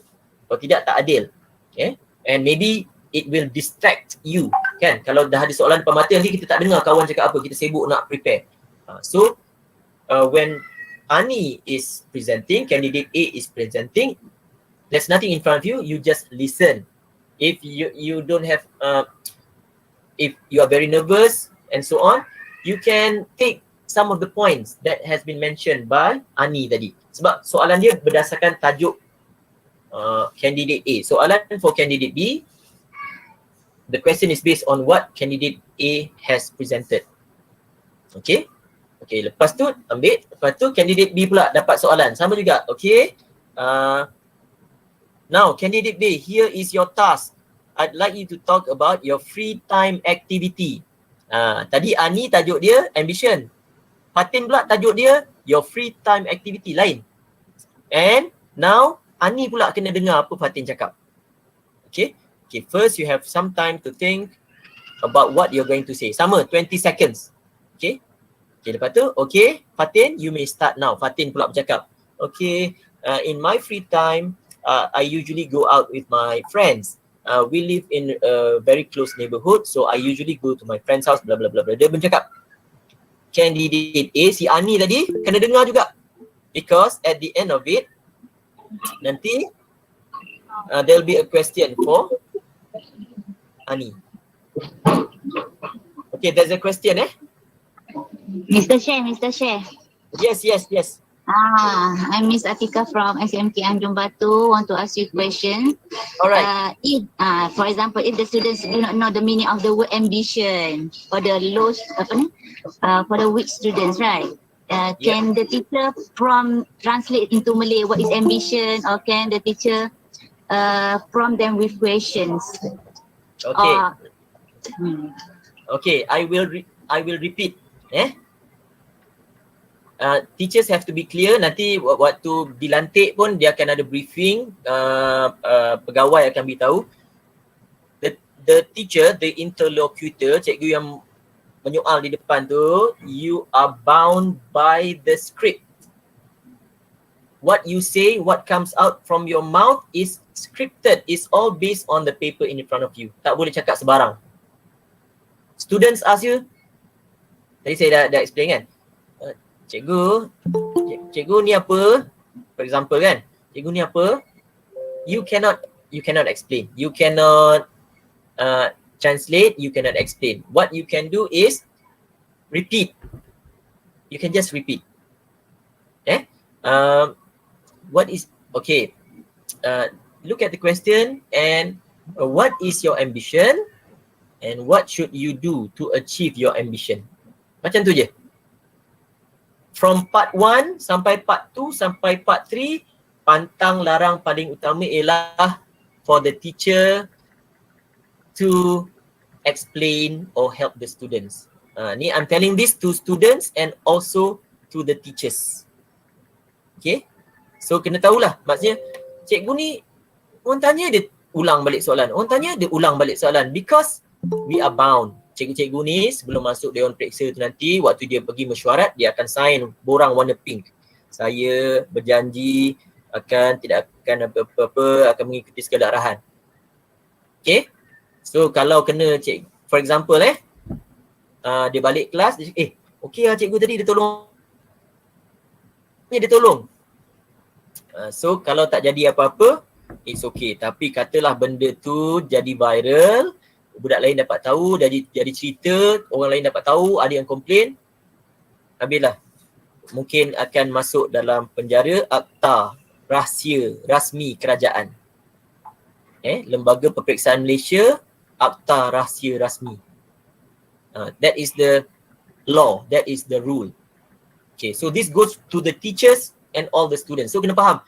Kalau tidak, tak adil. Okay. And maybe it will distract you. Kan? Kalau dah ada soalan depan mata, nanti kita tak dengar kawan cakap apa. Kita sibuk nak prepare. So, when Ani is presenting, candidate A is presenting, there's nothing in front of you. You just listen. If you don't have, if you are very nervous and so on, you can take some of the points that has been mentioned by Ani tadi. Sebab soalan dia berdasarkan tajuk candidate A. Soalan for candidate B, the question is based on what candidate A has presented. Okay. Okay, lepas tu ambil. Lepas tu candidate B pula dapat soalan. Sama juga. Okay. Now, candidate B, here is your task. I'd like you to talk about your free time activity. Tadi Ani tajuk dia ambition. Fatin pula tajuk dia your free time activity lain. And now Ani pula kena dengar apa Fatin cakap. Okay. Okay, first you have some time to think about what you're going to say. Sama, 20 seconds. Okay. Okay, lepas tu, okay, Fatin, you may start now. Fatin pula bercakap. Okay, in my free time, I usually go out with my friends. We live in a very close neighborhood, so I usually go to my friend's house, blah blah blah blah. Dia bercakap. Candidate A, si Ani tadi, kena dengar juga. Because at the end of it, nanti there'll be a question for Ani. Okay, there's a question Mr. Sheikh. Yes. I'm Miss Atika from SMK Anjung Batu. Want to ask you a question. Alright. If, for example, if the students do not know the meaning of the word ambition for the low, for the weak students, right? Can the teacher translate into Malay what is ambition, or can the teacher prompt them with questions? Okay. Okay, I will repeat. Teachers have to be clear. Nanti waktu dilantik pun dia akan ada briefing. Pegawai akan beritahu. The teacher, the interlocutor, cikgu yang menyoal di depan tu, you are bound by the script. what you say, what comes out from your mouth is scripted. It's all based on the paper in front of you. Tak boleh cakap sebarang. Students ask you, tadi saya dah explain kan, cikgu ni apa? For example kan, cikgu ni apa? You cannot explain. You cannot translate. You cannot explain. What you can do is repeat. You can just repeat. What is okay? Look at the question and what is your ambition and what should you do to achieve your ambition? Macam tu je. From part 1 sampai part 2 sampai part 3, pantang larang paling utama ialah for the teacher to explain or help the students. Ni I'm telling this to students and also to the teachers. Okay. So kena tahulah, maksudnya cikgu ni orang tanya dia ulang balik soalan. Orang tanya dia ulang balik soalan because we are bound. Cikgu-cikgu ni sebelum masuk Dewan Periksa tu nanti, waktu dia pergi mesyuarat, dia akan sign borang warna pink. Saya berjanji tidak akan apa-apa, akan mengikuti segala arahan. Okay. So kalau kena for example dia balik kelas, dia okay lah cikgu tadi dia tolong. Dia tolong. So kalau tak jadi apa-apa, it's okay. Tapi katalah benda tu jadi viral, budak lain dapat tahu, jadi cerita, orang lain dapat tahu, ada yang komplain, habislah. Mungkin akan masuk dalam penjara akta rahsia rasmi kerajaan. Lembaga Peperiksaan Malaysia, akta rahsia rasmi. That is the law, that is the rule. Okay, so this goes to the teachers and all the students. So kena faham,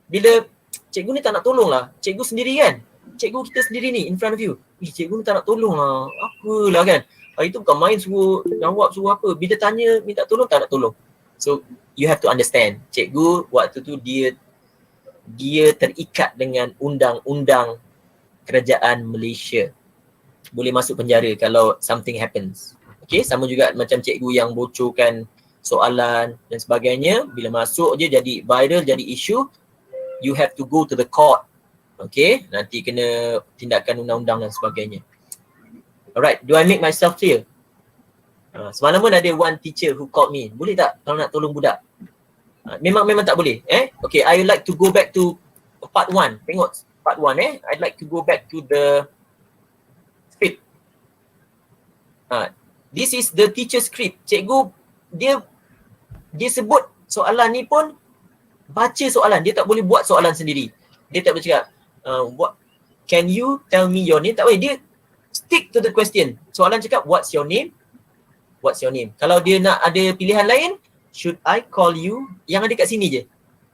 bila cikgu ni tak nak tolong lah, cikgu sendiri kan, cikgu kita sendiri ni in front of you, cikgu ni tak nak tolong lah, apalah kan, hari tu bukan main suruh jawab suruh apa, bila tanya minta tolong tak nak tolong. So you have to understand, cikgu waktu tu dia terikat dengan undang-undang kerajaan Malaysia, boleh masuk penjara kalau something happens. Okay, sama juga macam cikgu yang bocorkan soalan dan sebagainya, bila masuk je jadi viral, jadi isu, you have to go to the court. Okay, nanti kena tindakan undang-undang dan sebagainya. Alright, do I make myself clear? Semalam pun ada one teacher who called me, boleh tak kalau nak tolong budak? Memang tak boleh. Okay, I would like to go back to part 1. Tengok part 1 I'd like to go back to the script. This is the teacher script. Cikgu dia sebut soalan ni pun baca soalan, dia tak boleh buat soalan sendiri. Dia tak boleh cakap can you tell me your name, tak boleh. Dia stick to the question. Soalan cakap what's your name, what's your name. Kalau dia nak ada pilihan lain, should I call you, yang ada kat sini je.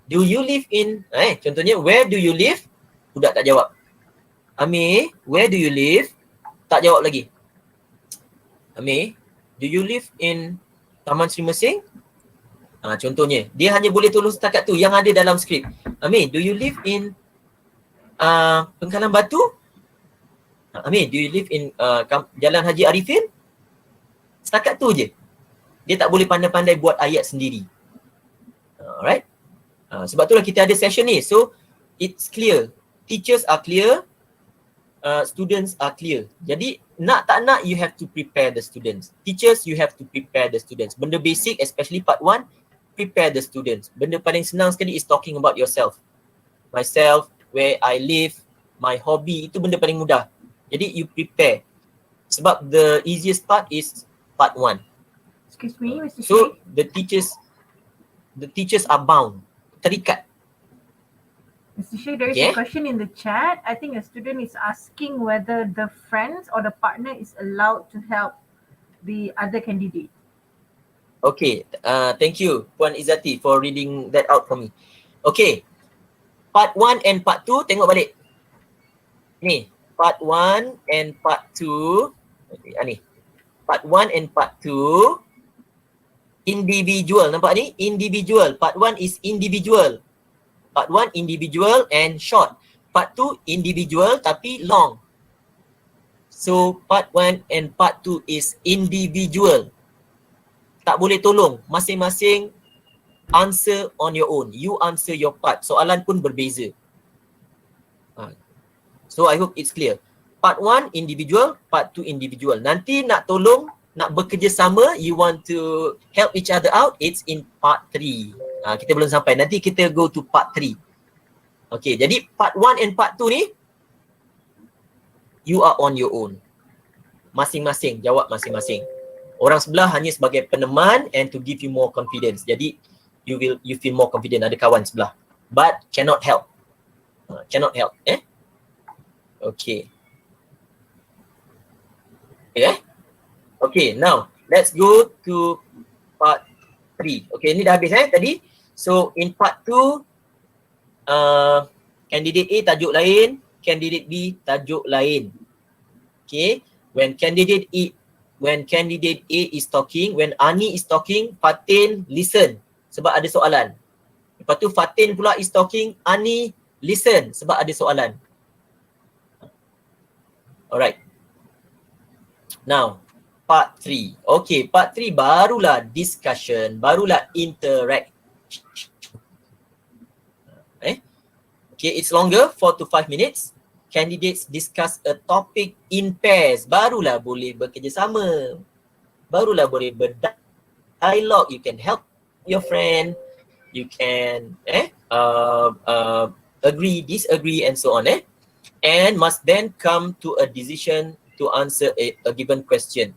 Do you live in, contohnya where do you live, budak tak jawab. Amir, where do you live, tak jawab lagi. Amir, do you live in Taman Sri Mesing? Contohnya, dia hanya boleh tolong setakat tu yang ada dalam skrip. Amir, do you live in Pengkalan Batu? Amir, do you live in Jalan Haji Arifin? Setakat tu je. Dia tak boleh pandai-pandai buat ayat sendiri. Alright? Sebab itulah kita ada session ni. So, it's clear. Teachers are clear. Students are clear. Jadi, nak tak nak, you have to prepare the students. Teachers, you have to prepare the students. Benda basic, especially part 1, prepare the students. Benda paling senang sekali is talking about yourself. Myself, where I live, my hobby, itu benda paling mudah. Jadi, you prepare. Sebab the easiest part is part 1. Excuse me, Mr. Sheikh. So, the teachers are bound, terikat. Mr. Sheikh, there is a question in the chat. I think a student is asking whether the friends or the partner is allowed to help the other candidate. Okay, thank you Puan Izzati for reading that out for me. Okay, part 1 and part 2 tengok balik. Ni, part 1 and part 2. Okay, ni. Part 1 and part 2 individual, nampak ni? Individual. Part 1 is individual. Part 1 individual and short. Part 2 individual tapi long. So part 1 and part 2 is individual. Tak boleh tolong. Masing-masing answer on your own. You answer your part. Soalan pun berbeza. So I hope it's clear. Part 1 individual, part 2 individual. Nanti nak tolong, nak bekerjasama, you want to help each other out, it's in part 3. Kita belum sampai. Nanti kita go to part 3. Okay, jadi part 1 and part 2 ni, you are on your own. Masing-masing, jawab masing-masing. Orang sebelah hanya sebagai peneman and to give you more confidence. Jadi, you feel more confident, ada kawan sebelah. But cannot help. Cannot help. Okay. Okay, now let's go to part 3. Okay, ini dah habis tadi. So in part 2, candidate A tajuk lain, candidate B tajuk lain. Okay, when candidate A is talking, when Ani is talking, Fatin listen sebab ada soalan. Lepas tu Fatin pula is talking, Ani listen sebab ada soalan. Alright. Now, part 3. Okay, part 3 barulah discussion, barulah interact. Okay, it's longer, 4 to 5 minutes. Candidates discuss a topic in pairs. Barulah boleh bekerjasama. Barulah boleh berdialog. You can help your friend. You can agree, disagree and so on. And must then come to a decision to answer a given question.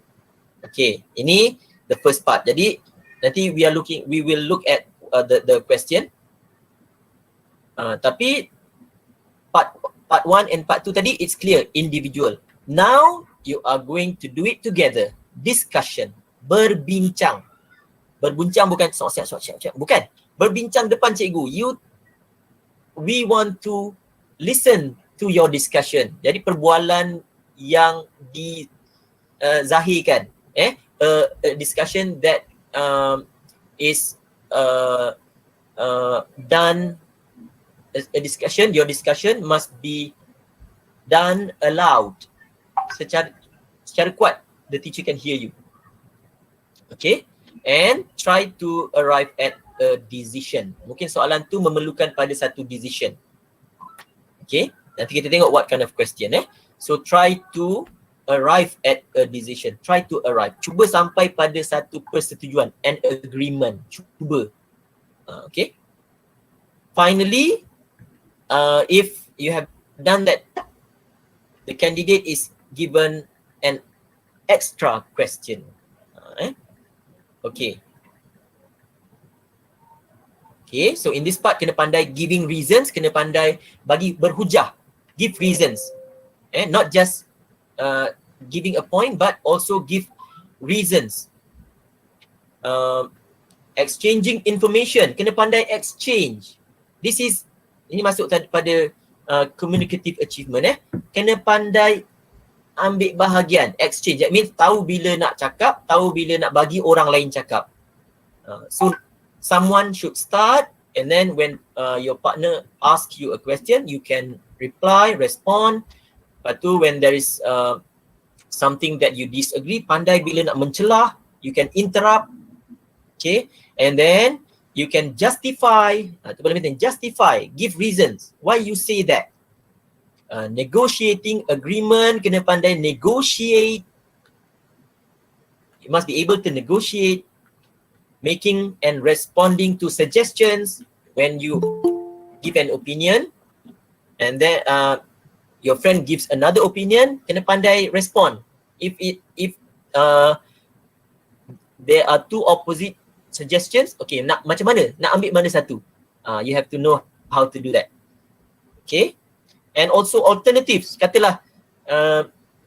Okay, ini the first part. Jadi nanti we will look at the question. Tapi part 1 and part 2 tadi it's clear, individual. Now you are going to do it together. Discussion, berbincang. Berbincang bukan siap, bukan. Berbincang depan cikgu. We want to listen to your discussion. Jadi perbualan yang dizahirkan, a discussion that is done. Your discussion must be done aloud. Secara kuat, the teacher can hear you. Okay, and try to arrive at a decision. Mungkin soalan tu memerlukan pada satu decision. Okay, nanti kita tengok what kind of question. So try to arrive at a decision. Try to arrive. Cuba sampai pada satu persetujuan, an agreement. Cuba. Okay. Finally, if you have done that, the candidate is given an extra question. Okay. Okay, so in this part kena pandai giving reasons, kena pandai bagi berhujah, give reasons. Not just giving a point but also give reasons. Exchanging information, kena pandai exchange. Ini masuk pada communicative achievement. Kena pandai ambil bahagian, exchange. That means tahu bila nak cakap, tahu bila nak bagi orang lain cakap. So someone should start, and then when your partner asks you a question, you can reply, respond. Lepas tu when there is something that you disagree, pandai bila nak mencelah, you can interrupt. Okay, and then you can justify, justify, give reasons why you say that. Negotiating agreement, kena pandai negotiate. You must be able to negotiate. Making and responding to suggestions when you give an opinion, and then your friend gives another opinion, kena pandai respond. If there are two opposite suggestions, okay, nak macam mana? Nak ambil mana satu? You have to know how to do that. Okay, and also alternatives. Katalah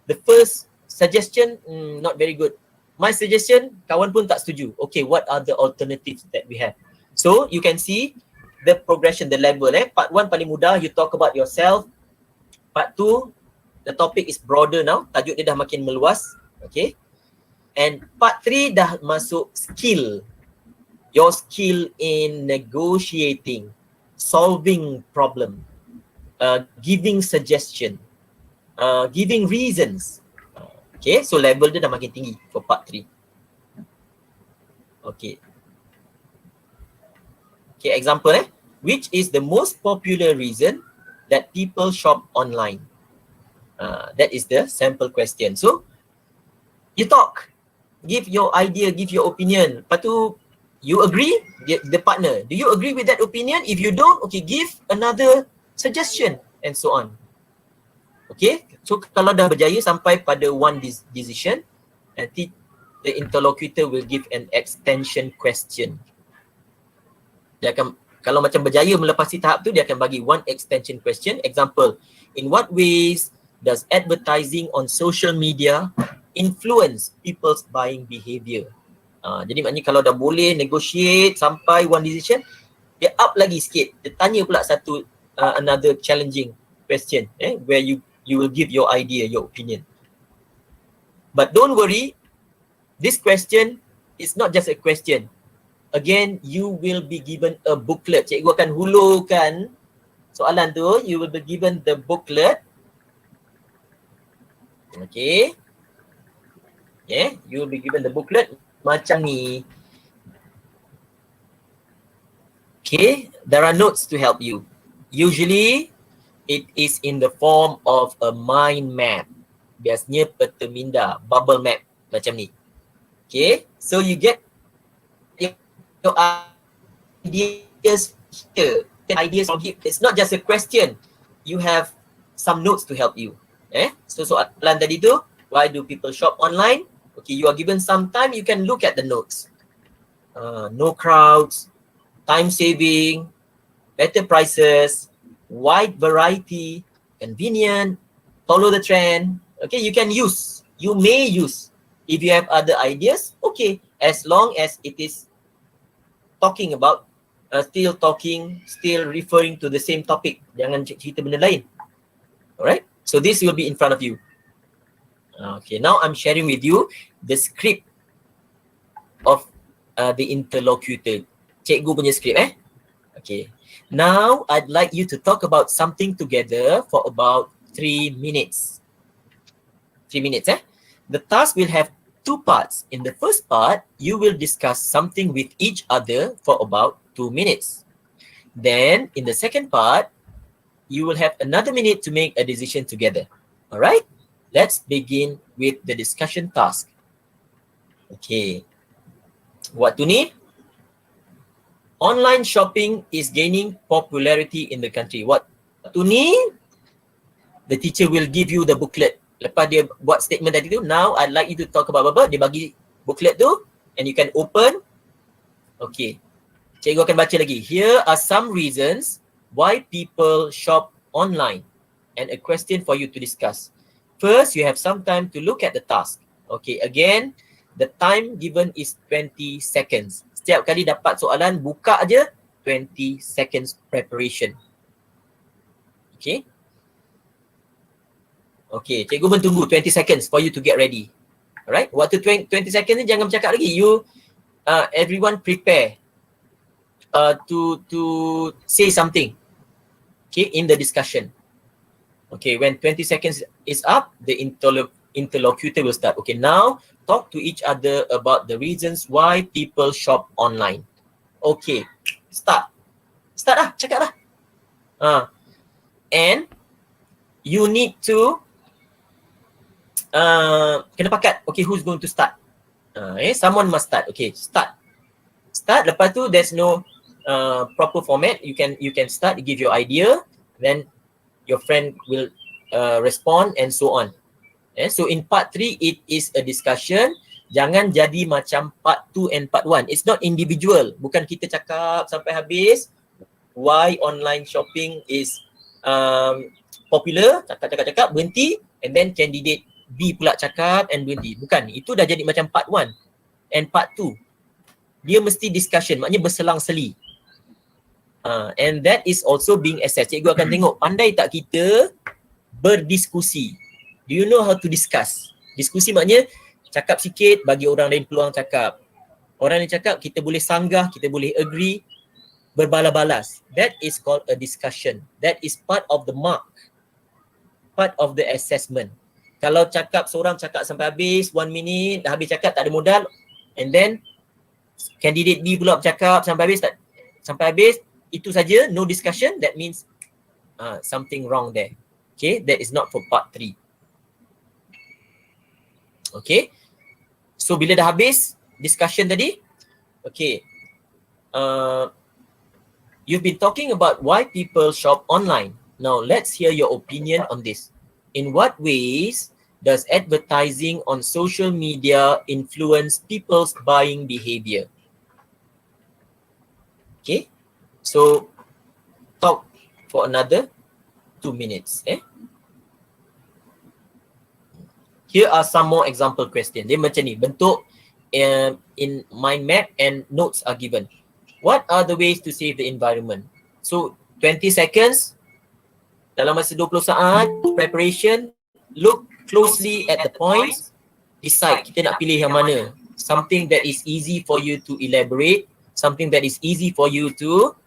the first suggestion not very good. My suggestion, kawan pun tak setuju. Okay, what are the alternatives that we have? So you can see the progression, the level. Part 1 paling mudah, you talk about yourself. Part 2, the topic is broader now. Tajuk dia dah makin meluas. Okay. And part 3 dah masuk skill. Your skill in negotiating, solving problem, giving suggestion, giving reasons. Okay, so level dia dah makin tinggi for part 3. Okay. Okay, example which is the most popular reason that people shop online? That is the sample question. So you talk, give your idea, give your opinion. Lepas tu you agree, the partner, do you agree with that opinion? If you don't, okay, give another suggestion and so on. Okay, so kalau dah berjaya sampai pada one decision, nanti the interlocutor will give an extension question. Dia akan, kalau macam berjaya melepasi tahap tu, dia akan bagi one extension question. Example, in what ways does advertising on social media influence people's buying behavior? Jadi maknanya kalau dah boleh negotiate sampai one decision, dia up lagi sikit. Dia tanya pula satu another challenging question where you will give your idea, your opinion. But don't worry, this question is not just a question. Again, you will be given a booklet. Cikgu akan hulurkan soalan tu. You will be given the booklet. Okay. Yeah, you will be given the booklet macam ni. Okay, there are notes to help you. Usually, it is in the form of a mind map. Biasanya peta minda, bubble map macam ni. Okay, so you get your ideas here. Ideas from here. It's not just a question. You have some notes to help you. So soalan tadi tu, why do people shop online? Okay, you are given some time, you can look at the notes. No crowds, time saving, better prices, wide variety, convenient, follow the trend. Okay, you can use, you may use. If you have other ideas, okay, as long as it is talking about, still referring to the same topic. Jangan cerita benda lain. Alright, so this will be in front of you. Okay, now I'm sharing with you the script of the interlocutor. Cikgu punya script Okay. Now I'd like you to talk about something together for about 3 minutes. 3 minutes The task will have 2 parts. In the first part, you will discuss something with each other for about 2 minutes. Then in the second part, you will have another minute to make a decision together. Alright? Let's begin with the discussion task. Okay. Waktu ni, online shopping is gaining popularity in the country. Waktu ni, the teacher will give you the booklet. Lepas dia buat statement tadi tu, now I'd like you to talk about apa. Dia bagi booklet tu and you can open. Okay. Cikgu akan baca lagi. Here are some reasons why people shop online and a question for you to discuss. First, you have some time to look at the task. Okay, again, the time given is 20 seconds. Setiap kali dapat soalan, buka aja 20 seconds preparation. Okay. Okay, cikgu pun tunggu 20 seconds for you to get ready. Alright, waktu 20 seconds ni jangan bercakap lagi. You, everyone prepare to say something. Okay, in the discussion. Okay, when 20 seconds is up, the interlocutor will start. Okay, now talk to each other about the reasons why people shop online. Okay, start. Start lah, cakap lah. And you need to kena pakat. Okay, who's going to start? Someone must start. Okay, start. Start, lepas tu there's no proper format. You can start, give your idea, then your friend will respond and so on. So in part 3, it is a discussion. Jangan jadi macam part 2 and part 1. It's not individual. Bukan kita cakap sampai habis why online shopping is popular, cakap, berhenti, and then candidate B pula cakap and berhenti. Bukan, itu dah jadi macam part 1 and part 2. Dia mesti discussion, maknanya berselang-seli. And that is also being assessed. Cikgu akan tengok, pandai tak kita berdiskusi. Do you know how to discuss? Diskusi maknanya cakap sikit, bagi orang lain peluang cakap. Orang lain cakap, kita boleh sanggah, kita boleh agree, berbalas-balas. That is called a discussion. That is part of the mark, part of the assessment. Kalau cakap, seorang cakap sampai habis, 1 minute, dah habis cakap, tak ada modal, and then candidate B pula bercakap sampai habis, sampai habis, itu saja, no discussion, that means something wrong there. Okay, that is not for part 3. Okay, so bila dah habis discussion tadi, okay, you've been talking about why people shop online. Now let's hear your opinion on this. In what ways does advertising on social media influence people's buying behavior? Okay, so talk for another 2 minutes. Here are some more example question. Dia macam ni, bentuk in mind map and notes are given. What are the ways to save the environment? So 20 seconds, dalam masa 20 saat, preparation, look closely at the points, decide kita nak pilih yang mana. Something that is easy for you to elaborate, something that is easy for you to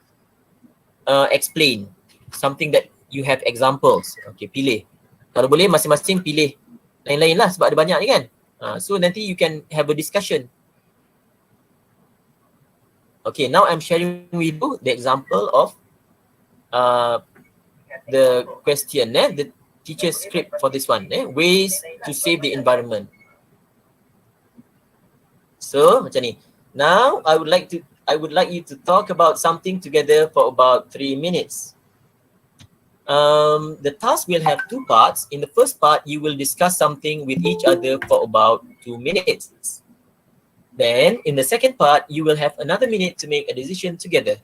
explain, something that you have examples. Okay, pilih. Kalau boleh masing-masing pilih lain-lain lah sebab ada banyak ni kan. So nanti you can have a discussion. Okay, now I'm sharing with you the example of the question, the teacher's script for this one, ways to save the environment. So macam ni. Now I would like you to talk about something together for about 3 minutes. The task will have 2 parts. In the first part, you will discuss something with each other for about 2 minutes. Then, in the second part, you will have another minute to make a decision together.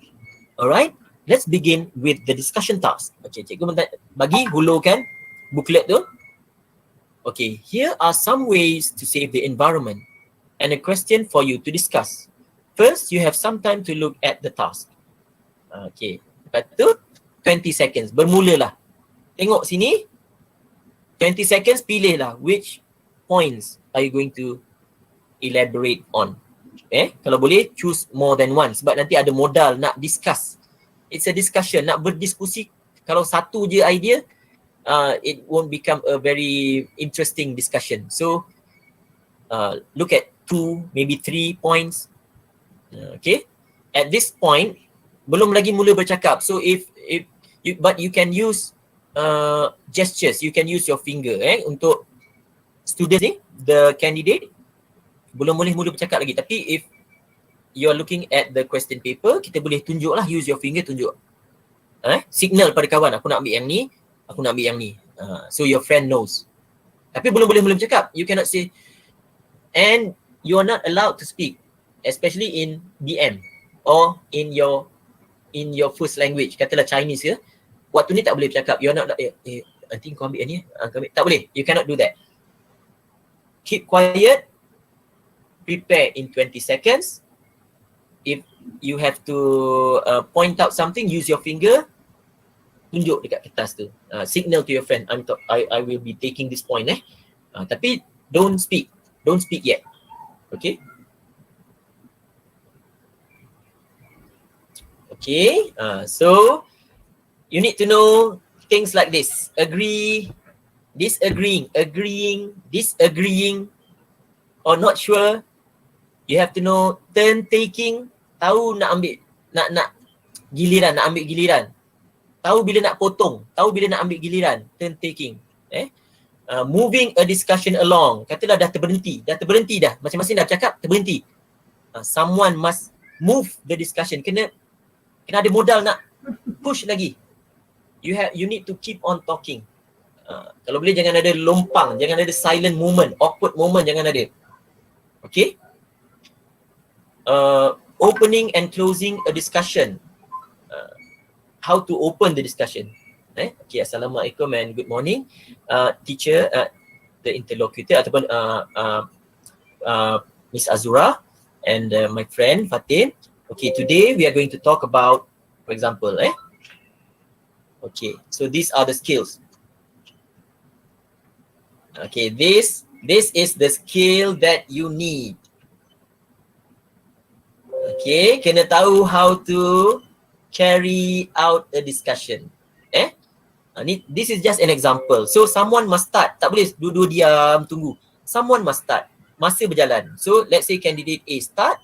Alright, let's begin with the discussion task. Okay, cikgu bagi hulurkan booklet tu. Okay, here are some ways to save the environment and a question for you to discuss. First, you have some time to look at the task. Okay, lepas tu 20 seconds, bermulalah. Tengok sini, 20 seconds, pilihlah which points are you going to elaborate on. Kalau boleh, choose more than one sebab nanti ada modal nak discuss. It's a discussion, nak berdiskusi. Kalau satu je idea, it won't become a very interesting discussion. So, look at 2, maybe 3 points. Okay, at this point, belum lagi mula bercakap. So, but you can use gestures, you can use your finger untuk students ni, the candidate belum boleh mula bercakap lagi. Tapi if you are looking at the question paper, kita boleh tunjuk lah, use your finger, tunjuk. Signal pada kawan, aku nak ambil yang ni, aku nak ambil yang ni. So your friend knows. Tapi belum boleh mula bercakap. You cannot say, and you are not allowed to speak, especially in BM or in your first language. Katalah Chinese ke, waktu ni tak boleh bercakap. You are not, I think kau ambil yang ni. Tak boleh. You cannot do that. Keep quiet. Prepare in 20 seconds. If you have to point out something, use your finger. Tunjuk dekat kertas tu. Signal to your friend, I will be taking this point. Tapi don't speak. Don't speak yet. Okay. Okay. So you need to know things like this. Agree, disagreeing, agreeing, disagreeing, or not sure. You have to know turn taking, tahu nak ambil, nak giliran, nak ambil giliran. Tahu bila nak potong, tahu bila nak ambil giliran, turn taking. Moving a discussion along. Katalah dah terberhenti dah. Masing-masing dah cakap, terberhenti. Someone must move the discussion. Kena ada modal nak push lagi. You need to keep on talking. Kalau boleh jangan ada lompang, jangan ada silent moment, awkward moment, jangan ada. Okay? Opening and closing a discussion. How to open the discussion. Okay, Assalamualaikum and good morning. Teacher, the interlocutor ataupun Miss Azura and my friend Fatin. Okay, today we are going to talk about, for example, okay, so these are the skills. Okay, this is the skill that you need. Okay, kena tahu how to carry out a discussion. This is just an example. So someone must start. Tak boleh duduk diam tunggu. Someone must start. Masa berjalan. So let's say candidate A start.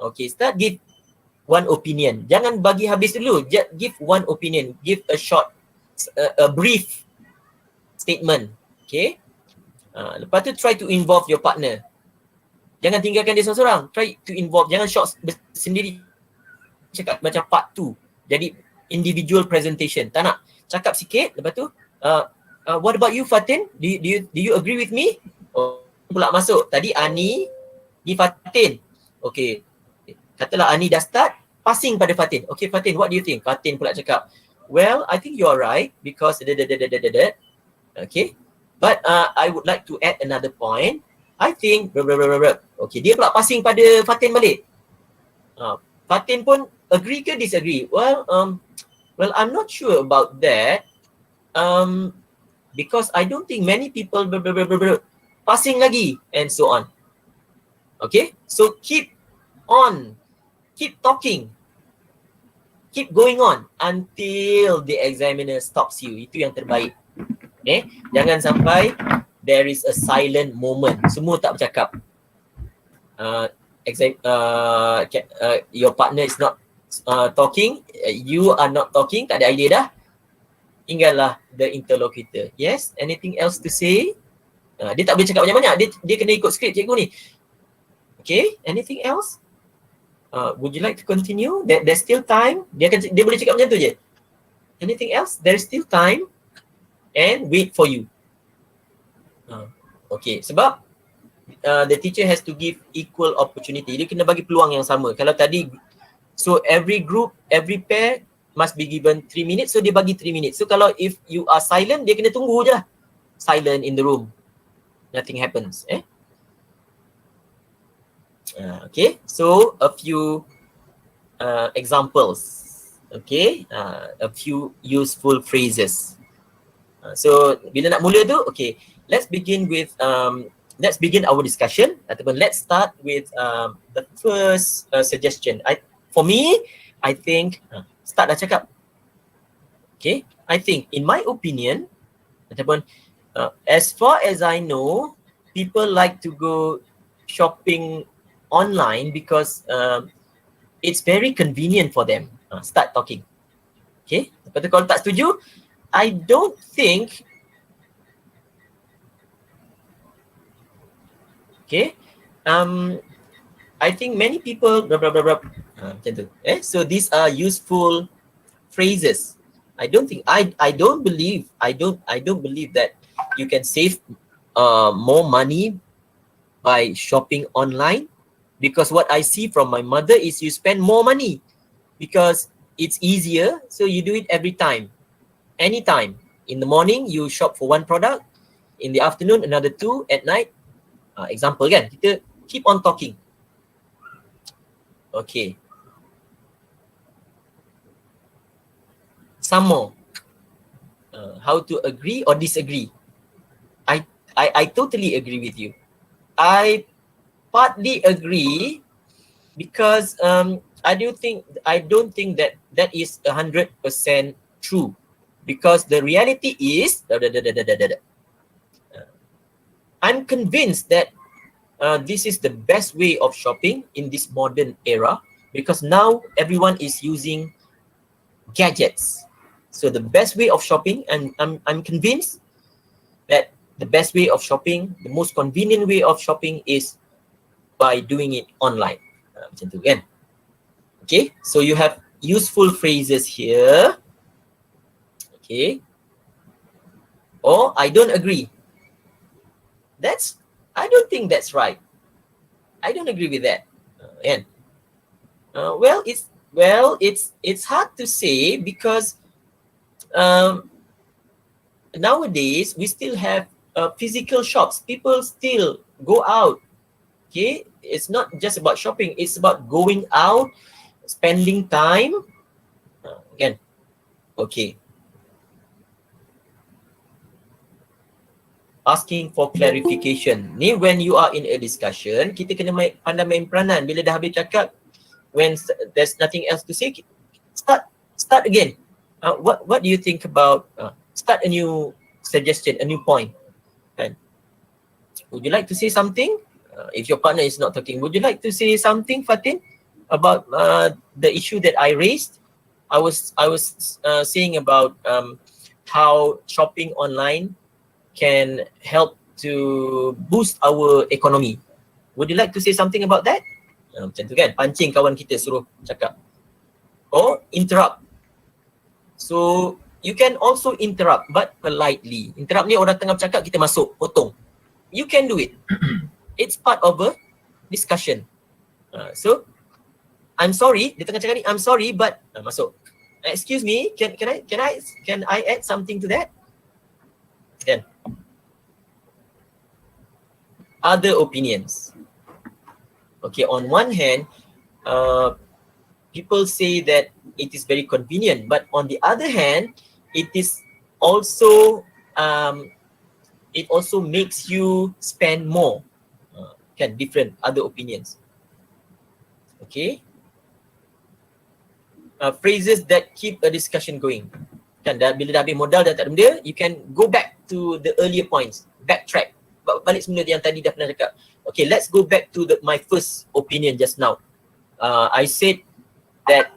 Okay, start. Give one opinion. Jangan bagi habis dulu. Just give one opinion. Give a short, a brief statement. Okay. Lepas tu try to involve your partner. Jangan tinggalkan dia seorang-seorang. Try to involve. Jangan short sendiri. Cakap macam part 2. Jadi individual presentation. Tak nak. Cakap sikit. Lepas tu, what about you, Fatin? Do you agree with me? Oh, pula masuk. Tadi Ani, ni Fatin. Okay. Katalah Ani dah start, passing pada Fatin. Okay, Fatin, what do you think? Fatin pula cakap, well, I think you're right because okay. But I would like to add another point. I think okay, dia pula passing pada Fatin balik. Fatin pun agree ke disagree? Well, I'm not sure about that. Because I don't think many people passing lagi and so on. Okay, so keep on, keep talking, keep going on until the examiner stops you. Itu yang terbaik. Okay, jangan sampai there is a silent moment. Semua tak bercakap. Your partner is not talking, you are not talking, tak ada idea dah. Tinggallah the interlocutor. Yes, anything else to say? Dia tak boleh cakap banyak-banyak. Dia kena ikut skrip cikgu ni. Okay, anything else? Would you like to continue? There's still time. Dia boleh cakap macam tu je. Anything else? There's still time. And wait for you. Okay, sebab the teacher has to give equal opportunity. Dia kena bagi peluang yang sama. Kalau tadi, so every group, every pair must be given 3 minutes. So dia bagi 3 minutes. So kalau if you are silent, dia kena tunggu je. Silent in the room. Nothing happens. Okay, so a few examples. Okay, a few useful phrases. So bila nak mula tu, okay, let's begin our discussion ataupun let's start with the first suggestion. For me, I think start dah cakap. Okay, I think in my opinion ataupun as far as I know, people like to go shopping online because it's very convenient for them. Start talking. Okay, lepas tu kalau tak setuju, I don't think, okay, I think many people macam tu. So these are useful phrases. I don't believe that you can save more money by shopping online, because what I see from my mother is you spend more money because it's easier, so you do it every time. Anytime. In the morning, you shop for one product. In the afternoon, another 2. At night, example kan, kita keep on talking. Okay. Some more. How to agree or disagree. I totally agree with you. I partly agree because I don't think that is 100% true. Because the reality is, I'm convinced that this is the best way of shopping in this modern era, because now everyone is using gadgets. So the best way of shopping, and I'm convinced that the best way of shopping, the most convenient way of shopping is by doing it online. Macam tu kan? Okay, so you have useful phrases here. Okay. Or I don't agree. I don't think that's right. I don't agree with that. Well, it's hard to say because nowadays we still have physical shops. People still go out. Okay, it's not just about shopping. It's about going out, spending time. Again, okay. Asking for clarification. Ni when you are in a discussion, kita kena pandai main peranan. Bila dah habis cakap, when there's nothing else to say, start again. What do you think about, start a new suggestion, a new point. Kan? Would you like to say something? If your partner is not talking, would you like to say something, Fatin? about the issue that I raised. I was saying about how shopping online can help to boost our economy. Would you like to say something about that? Macam tu kan, pancing kawan kita suruh cakap. Or interrupt. So you can also interrupt but politely. Interrupt ni orang tengah bercakap, kita masuk, potong. You can do it. It's part of a discussion. So I'm sorry, dia tengah cakap ni, I'm sorry but masuk. Excuse me, can I add something to that? Then other opinions. Okay, on one hand, people say that it is very convenient, but on the other hand, it is also it also makes you spend more. Kan, different other opinions. Okay. Phrases that keep a discussion going. Kan, bila dah habis modal, dah tak ada benda, you can go back to the earlier points, backtrack, balik semula yang tadi dah pernah cakap. Okay, let's go back to my first opinion just now. I said that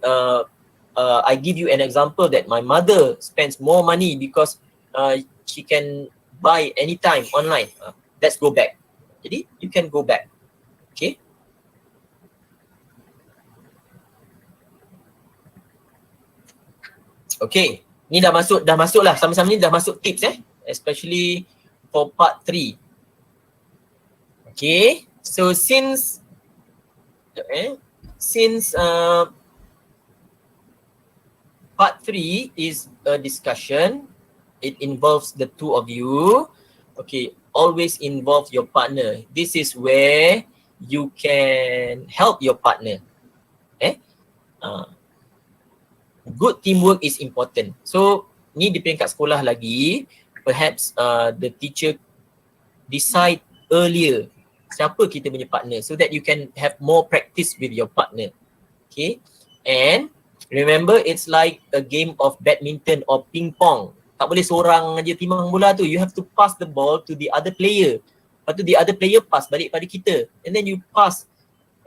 I give you an example that my mother spends more money because she can buy anytime online. Let's go back. Jadi, you can go back. Okay. Okay, ni dah masuk lah, sama-sama ni dah masuk tips especially for part 3. Okay, so since part 3 is a discussion, it involves the two of you. Okay, always involve your partner. This is where you can help your partner. Good teamwork is important. So ni di peringkat sekolah lagi, perhaps the teacher decide earlier siapa kita punya partner so that you can have more practice with your partner. Okay, and remember it's like a game of badminton or ping pong. Tak boleh seorang aja timang bola tu, you have to pass the ball to the other player. Lepas tu the other player pass balik pada kita, and then you pass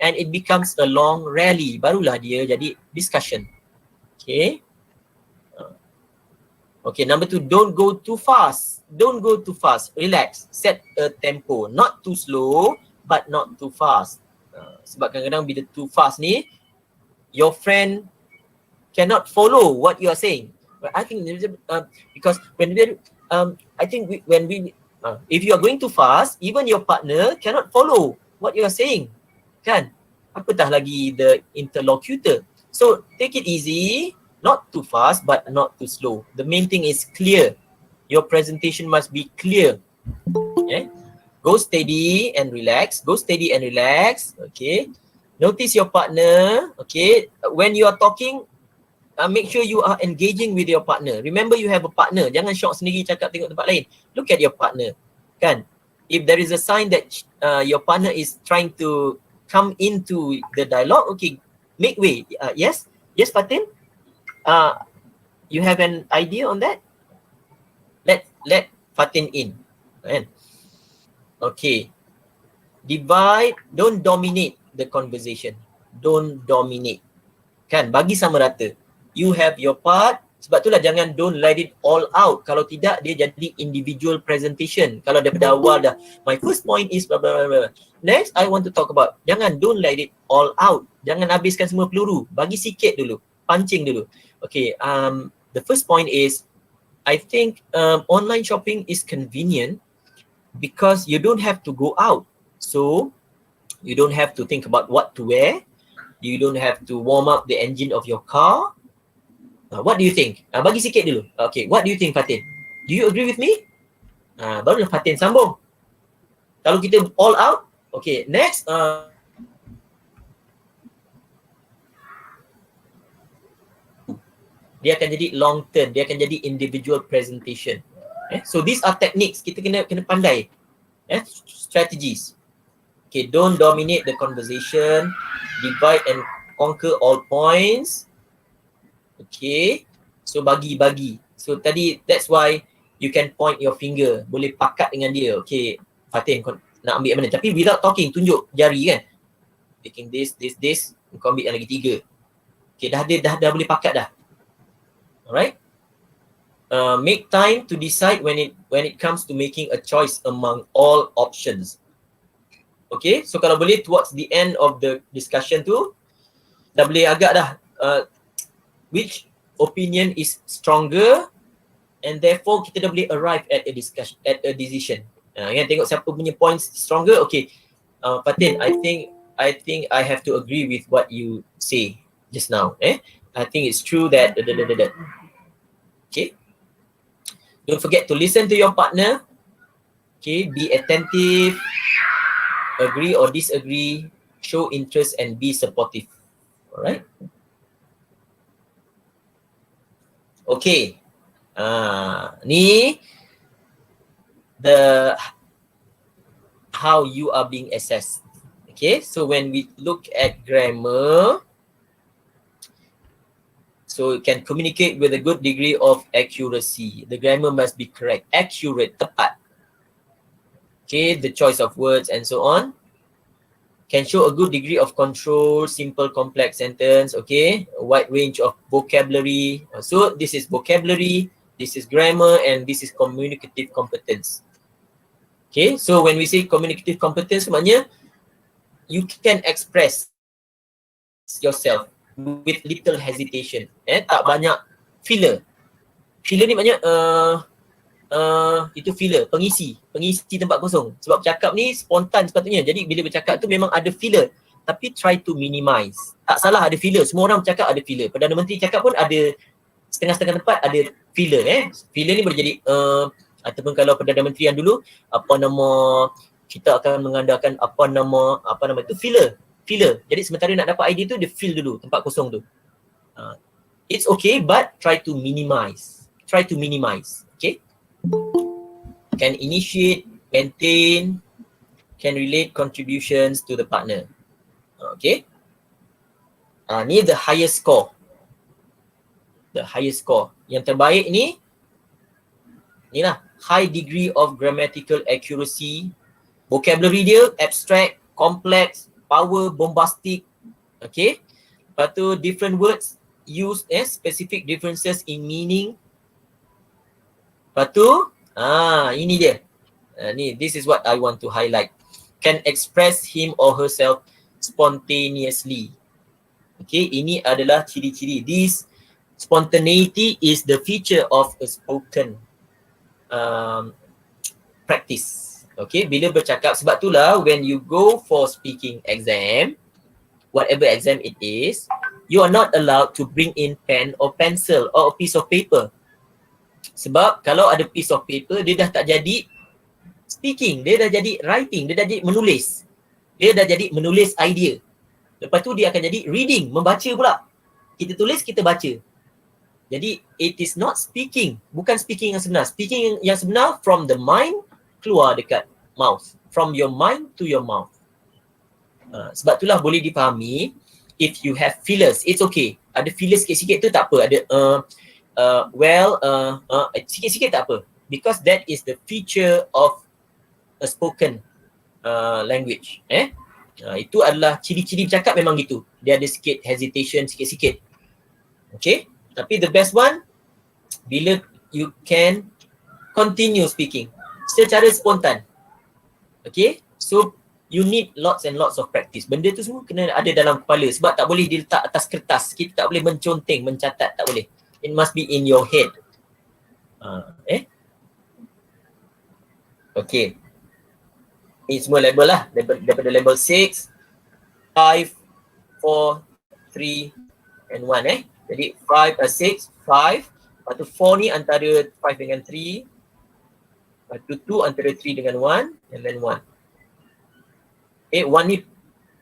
and it becomes a long rally, barulah dia jadi discussion. Okay. Okay, number 2, don't go too fast. Don't go too fast. Relax. Set a tempo. Not too slow, but not too fast. Sebab kadang-kadang bila too fast ni, your friend cannot follow what you are saying. But I think because when we, I think if you are going too fast, even your partner cannot follow what you are saying. Kan? Apatah lagi the interlocutor. So take it easy. Not too fast, but not too slow. The main thing is clear. Your presentation must be clear. Okay. Go steady and relax. Go steady and relax. Okay. Notice your partner. Okay. When you are talking, make sure you are engaging with your partner. Remember you have a partner. Jangan shock sendiri cakap tengok tempat lain. Look at your partner. Kan? If there is a sign that your partner is trying to come into the dialogue, okay, make way. Yes? Yes, Fatin? You have an idea on that? Let Fatin in. Okay. Divide, don't dominate the conversation. Don't dominate. Kan, bagi sama rata. You have your part. Sebab itulah jangan don't let it all out. Kalau tidak, dia jadi individual presentation. Kalau daripada awal dah, my first point is blah, blah, blah, blah. Next, I want to talk about, jangan don't let it all out. Jangan habiskan semua peluru. Bagi sikit dulu. Pancing dulu. Okay, the first point is, I think online shopping is convenient because you don't have to go out. So, you don't have to think about what to wear. You don't have to warm up the engine of your car. What do you think? Bagi sikit dulu. Okay, what do you think, Fatin? Do you agree with me? Barulah Fatin sambung. Kalau kita all out, okay, next. Dia akan jadi long term, dia akan jadi individual presentation. So these are techniques, kita kena pandai. Strategies. Okay, don't dominate the conversation, divide and conquer all points. Okay, so bagi-bagi. So tadi, that's why you can point your finger, boleh pakat dengan dia. Okay, Fatin, kau nak ambil mana? Tapi without talking, tunjuk jari kan. Taking this. kau ambil yang lagi 3. Okay, dah boleh pakat dah. Alright. Make time to decide when it comes to making a choice among all options. Okay, so kalau boleh towards the end of the discussion tu, dah boleh agak dah which opinion is stronger, and therefore kita dah boleh arrive at a discussion, at a decision. Yang tengok siapa punya points stronger. Okay, Fatin, I think I have to agree with what you say just now. I think it's true that okay. Don't forget to listen to your partner. Okay, be attentive, agree or disagree, show interest and be supportive. Alright. Okay. Ni the how you are being assessed. Okay, so when we look at grammar, so you can communicate with a good degree of accuracy. The grammar must be correct, accurate, tepat. Okay, the choice of words and so on. Can show a good degree of control, simple, complex sentence, okay. A wide range of vocabulary. So this is vocabulary, this is grammar, and this is communicative competence. Okay, so when we say communicative competence, maknanya you can express yourself with little hesitation. Tak banyak filler. Filler ni maknanya itu filler, pengisi tempat kosong. Sebab bercakap ni spontan sepatutnya. Jadi bila bercakap tu memang ada filler, tapi try to minimize. Tak salah ada filler. Semua orang bercakap ada filler. Perdana Menteri cakap pun ada setengah-setengah tempat ada filler. Filler ni boleh jadi ataupun kalau Perdana Menteri yang dulu kita akan mengandalkan apa nama itu filler. Jadi sementara nak dapat idea tu, dia fill dulu tempat kosong tu. It's okay, but try to minimize. Okay. Can initiate, maintain, can relate contributions to the partner. Okay. Ni the highest score. Yang terbaik ni lah, high degree of grammatical accuracy. Vocabulary dia abstract, complex, power, bombastic. Okay. Lepas tu different words use specific differences in meaning. Lepas tu ini dia. This is what I want to highlight. Can express him or herself spontaneously. Okay, ini adalah ciri-ciri. This spontaneity is the feature of a spoken practice. Okay, bila bercakap, sebab itulah when you go for speaking exam, whatever exam it is, you are not allowed to bring in pen or pencil or a piece of paper. Sebab kalau ada piece of paper, dia dah tak jadi speaking, dia dah jadi writing, dia dah jadi menulis. Dia dah jadi menulis idea. Lepas tu dia akan jadi reading, membaca pula. Kita tulis, kita baca. Jadi it is not speaking, bukan speaking yang sebenar. Speaking yang sebenar from the mind keluar dekat mouth. From your mind to your mouth. Sebab itulah boleh dipahami, if you have fillers, it's okay. Ada fillers sikit-sikit tu tak apa. Ada sikit-sikit tak apa, because that is the feature of a spoken language. Itu adalah ciri-ciri bercakap, memang gitu. Dia ada sikit hesitation, sikit-sikit. Okay, tapi the best one bila you can continue speaking secara spontan. Okay, so you need lots and lots of practice. Benda tu semua kena ada dalam kepala, sebab tak boleh diletak atas kertas. Kita tak boleh menconteng, mencatat, tak boleh. It must be in your head. Okay. Ini semua level lah. Daripada level 6, 5, 4, 3 and 1 Jadi 6, 5. Lepas tu 4 ni antara 5 dengan 3. Lepas tu 2 antara 3 dengan 1. And then 1. 1 ni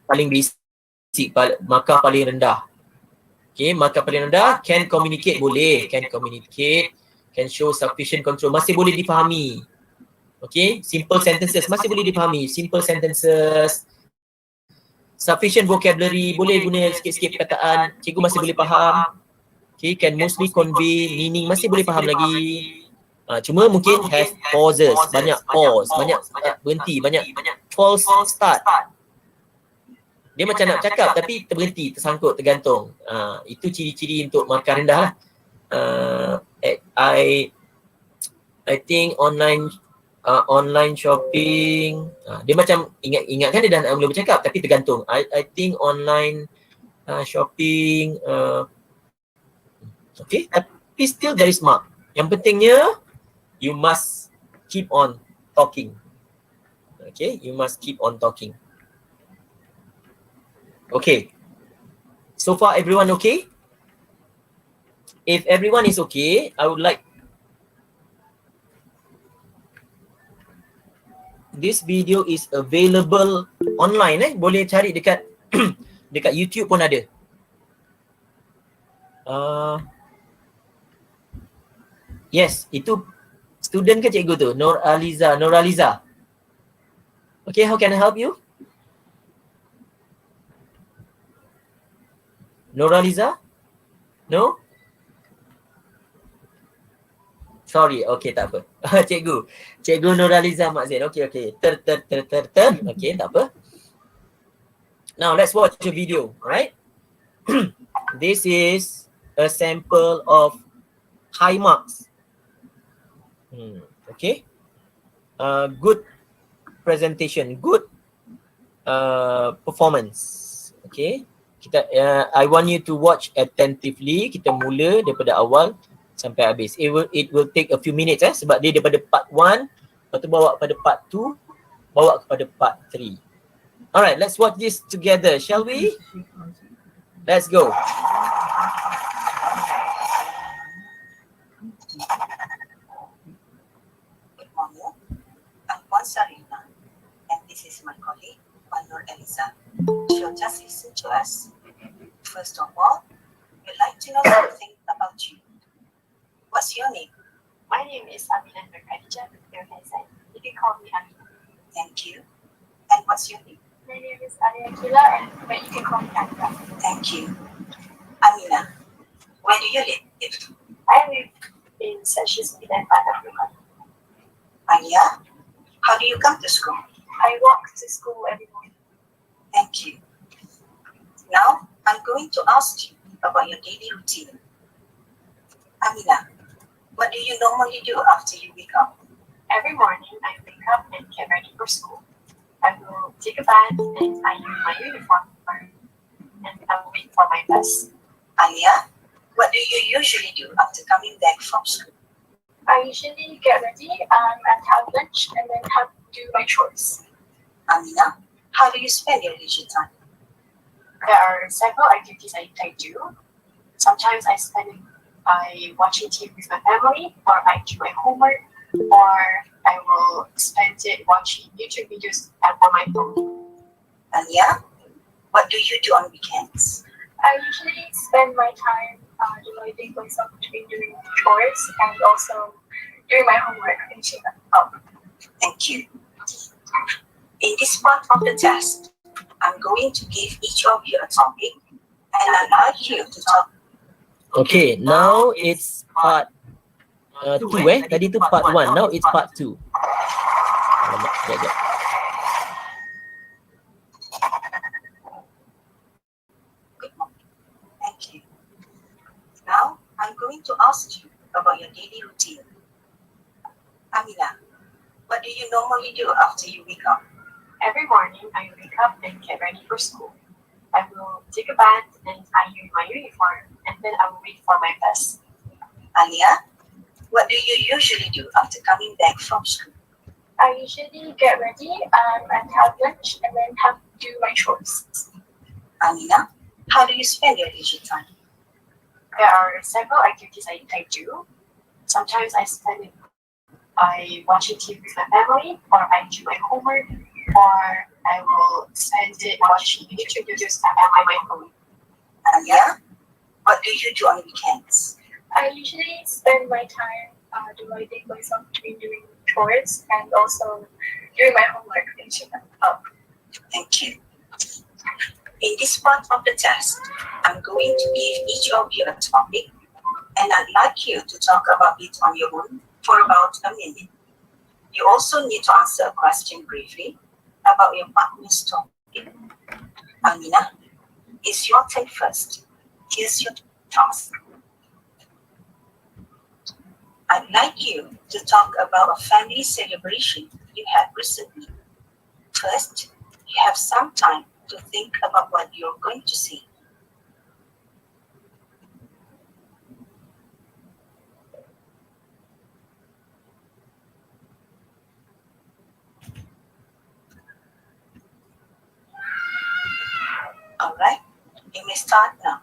paling basic, markah paling rendah. Okay, markah paling rendah, can communicate, boleh. Can communicate, can show sufficient control, masih boleh dipahami. Okay, simple sentences, masih boleh dipahami. Simple sentences, sufficient vocabulary, boleh guna sikit-sikit perkataan, cikgu masih boleh faham. Okay, can mostly convey meaning, masih boleh faham lagi. Cuma mungkin have pauses, banyak pause, banyak berhenti, banyak false start. Dia macam nak cakap tapi terberhenti, tersangkut, tergantung. Itu ciri-ciri untuk markah rendah lah. I think online shopping, dia macam ingatkan dia dah nak mula bercakap tapi tergantung. I think online shopping, okay, tapi still there is mark. Yang pentingnya you must keep on talking. Okay, you must keep on talking. Okay, so far everyone okay? If everyone is okay, I would like this video is available online. Boleh cari dekat dekat YouTube pun ada. Yes, itu student ke cikgu tu? Noraliza. Okay, how can I help you? Noraliza? No? Sorry, okay, tak apa. Cikgu Noraliza Mak Zain. Okay. Okay, tak apa. Now, let's watch the video, alright? This is a sample of high marks. Okay. Good presentation, good performance. Okay. I want you to watch attentively. Kita mula daripada awal sampai habis. It will take a few minutes sebab dia daripada part 1, lepas tu bawa kepada part 2, bawa kepada part 3. Alright, let's watch this together, shall we? Let's go. Good morning. I'm Sarina, and this is my colleague, Nur Eliza. She'll just listen to us. First of all, we'd like to know something about you. What's your name? My name is Amina Khadija. You can call me Amina. Thank you. And what's your name? My name is Alia Kila, but you can call me Amina. Thank you. Amina, where do you live? I live in Seychelles and part of Africa. Alia, how do you come to school? I walk to school every morning. Thank you. Now, I'm going to ask you about your daily routine. Amina, what do you normally do after you wake up? Every morning, I wake up and get ready for school. I will take a bath and iron my uniform, and I will wait for my bus. Alia, what do you usually do after coming back from school? I usually get ready and have lunch and then do my chores. Amina, how do you spend your leisure time? There are several activities I do. Sometimes I spend it by watching TV with my family, or I do my homework, or I will spend it watching YouTube videos on my phone. Alia, what do you do on weekends? I usually spend my time dividing myself between doing chores and also doing my homework, finishing up. Thank you. In this part of the test, I'm going to give each of you a topic, and I'd like you to talk. Okay, now it's part 2 Tadi tu part 1, now it's part 2. Good morning. Thank you. Now, I'm going to ask you about your daily routine. Amina, what do you normally do after you wake up? Every morning, I wake up and get ready for school. I will take a bath and iron my uniform, and then I will wait for my bus. Alia, what do you usually do after coming back from school? I usually get ready and have lunch and then do my chores. Amina, how do you spend your leisure time? There are several activities I do. Sometimes I spend it by watching TV with my family, or I do my homework, or I will spend it watching YouTube videos on my phone. Alia, what do you do on weekends? I usually spend my time dividing myself between doing chores and also doing my homework, finishing up. Thank you. In this part of the test, I'm going to give each of you a topic, and I'd like you to talk about it on your own for about a minute. You also need to answer a question briefly about your partner's topic. Amina, it's your turn first. Here's your task. I'd like you to talk about a family celebration you had recently. First, you have some time to think about what you're going to say. All right, you may start now.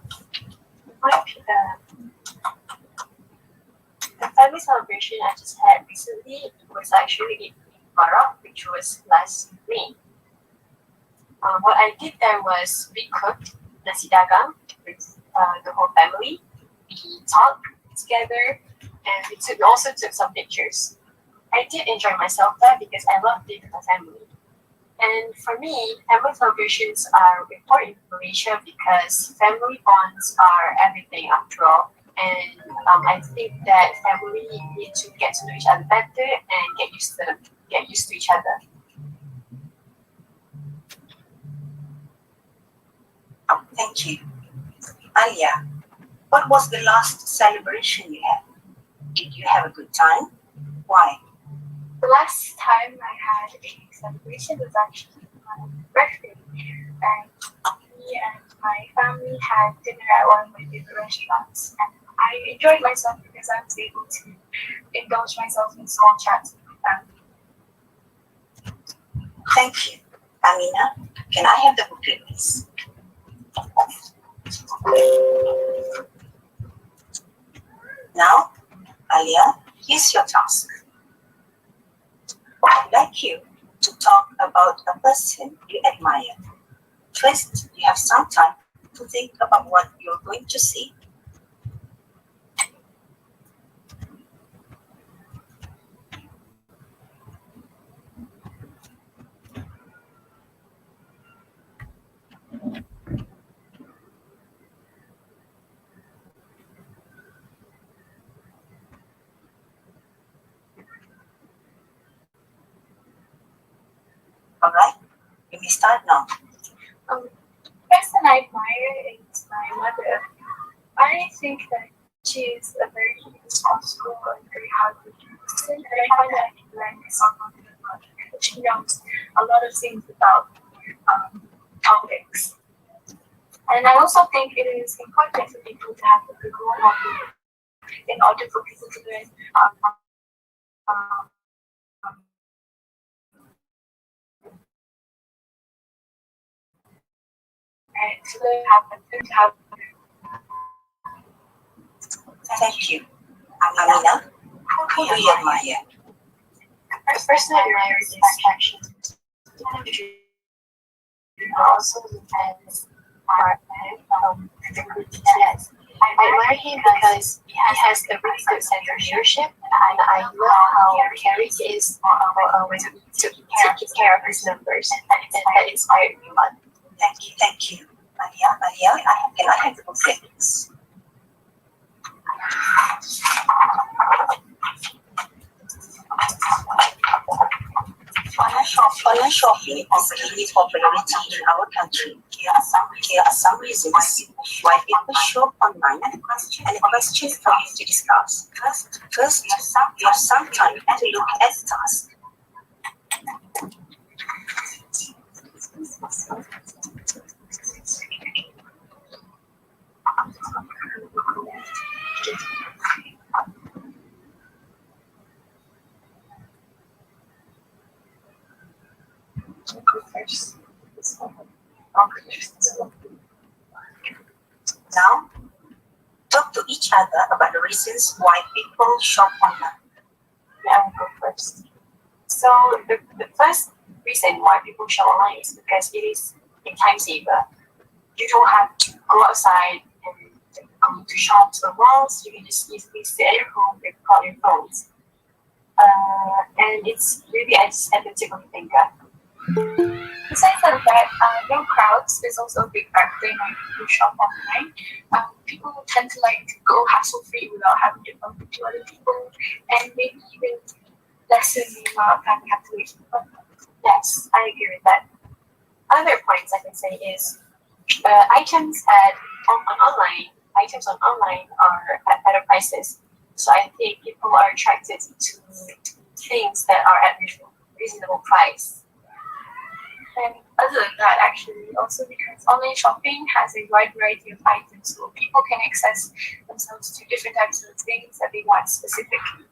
The family celebration I just had recently was actually in Barak, which was last May. What I did there was we cooked nasi dagang with the whole family. We talked together, and we also took some pictures. I did enjoy myself there because I love being with the family. And for me, family celebrations are important in Malaysia because family bonds are everything after all. And I think that family need to get to know each other better and get used to each other. Thank you. Alia, what was the last celebration you had? Did you have a good time? Why? The last time I had a celebration was actually my birthday, and me and my family had dinner at one of my favorite restaurants, and I enjoyed myself because I was able to indulge myself in small chats with my family. Thank you. Amina, can I have the booklet, please? Now, Alia, here's your task. I'd like you to talk about a person you admire. First, you have some time to think about what you're going to say. All right, you may start now. The person I admire is my mother. I think that she is a very responsible and very hardworking person, and I find that I can learn myself from her mother. She knows a lot of things about topics. And I also think it is important for people to have a good role model in order for people to learn and to learn how. Thank you. Amina, who do you admire? The person I admire is action. Also depends on the good yes. I admire him because he has a really good sense of leadership, and I love how caring he is to take care of his numbers, and that inspired me a lot. Thank you. Alia, can I have the booklet, please? Online shopping is gaining popularity in our country. Here are some reasons why people shop online and a question for you to discuss. First, you have some time to look at the task. Now, talk to each other about the reasons why people shop online. I will go first. So the first reason why people shop online is because it is a time saver. You don't have to go outside and go to shops or malls. You can just easily sit at your home and call your phones. And it's really at the tip of your finger. Besides that, no crowds is also a big factor in why people shop online. People tend to like to go hassle-free without having to bump into other people, and maybe even lessen the amount of time we have to wait. But yes, I agree with that. Other points I can say is items on online are at better prices. So I think people are attracted to things that are at reasonable price. And other than that, actually, also because online shopping has a wide variety of items, so people can access themselves to different types of things that they want specifically.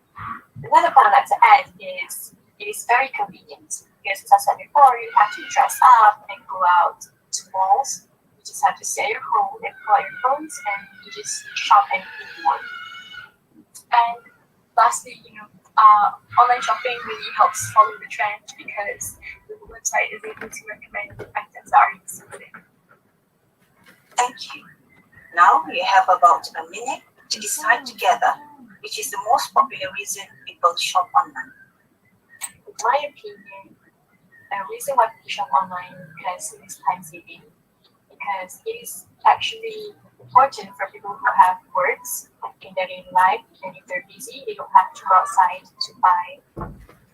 Another point I'd like to add is it is very convenient because, as I said before, you have to dress up and go out to malls. You just have to stay at your home and pull out your phones and you just shop anything you want. And lastly, online shopping really helps follow the trend because the website is able to recommend items that are specific. Thank you. Now we have about a minute to decide together which is the most popular reason people shop online. In my opinion, the reason why people shop online is time saving, because it is actually important for people who have works in their daily life, and if they're busy, they don't have to go outside to buy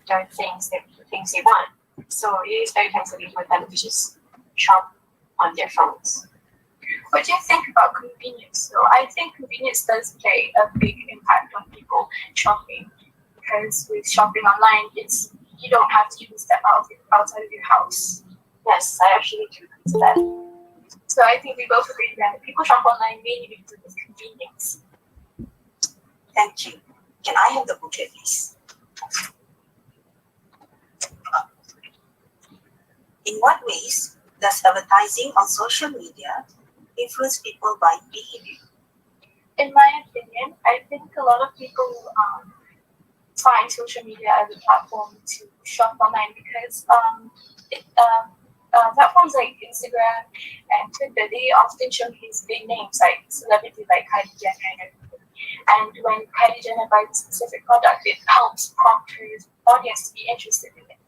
their things they want. So it is very time saving for them to just shop on their phones. What do you think about convenience? So I think convenience does play a big impact on people shopping, because with shopping online, you don't have to even step outside of your house. Yes, I actually do that. So I think we both agree that people shop online mainly because of its convenience. Thank you. Can I have the booklet, please? In what ways does advertising on social media influence people buying behavior? In my opinion, I think a lot of people find social media as a platform to shop online because platforms like Instagram and Twitter, they often showcase big names like celebrities like Kylie Jenner. And when Kylie Jenner buys a specific product, it helps prompt her audience to be interested in it.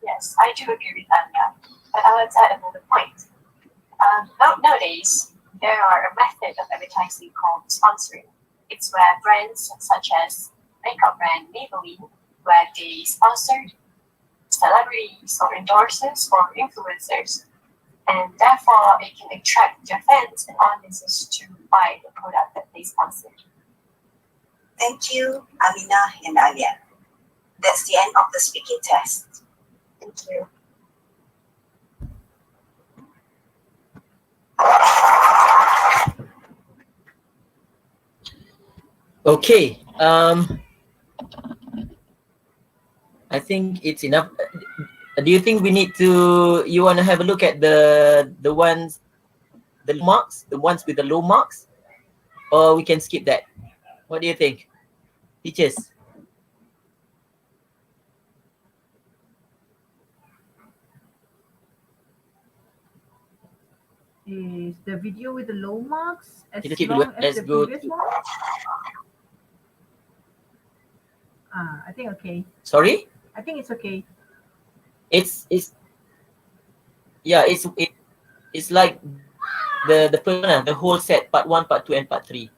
Yes, I do agree with that. But I would add another point. Nowadays, there are a method of advertising called sponsoring. It's where brands such as makeup brand Maybelline, where they sponsored celebrities or endorsers or influencers, and therefore it can attract their fans and audiences to buy the product that they sponsored. Thank you, Amina and Alia. That's the end of the speaking test. Thank you. Okay. I think it's enough. Do you think we need to? You want to have a look at the ones, the marks, the ones with the low marks, or we can skip that? What do you think, teachers? Is the video with the low marks as Let's long as the go previous to, one? I think okay. sorry? I think it's okay. It's like the first one, the whole set, part 1, part 2, and part 3.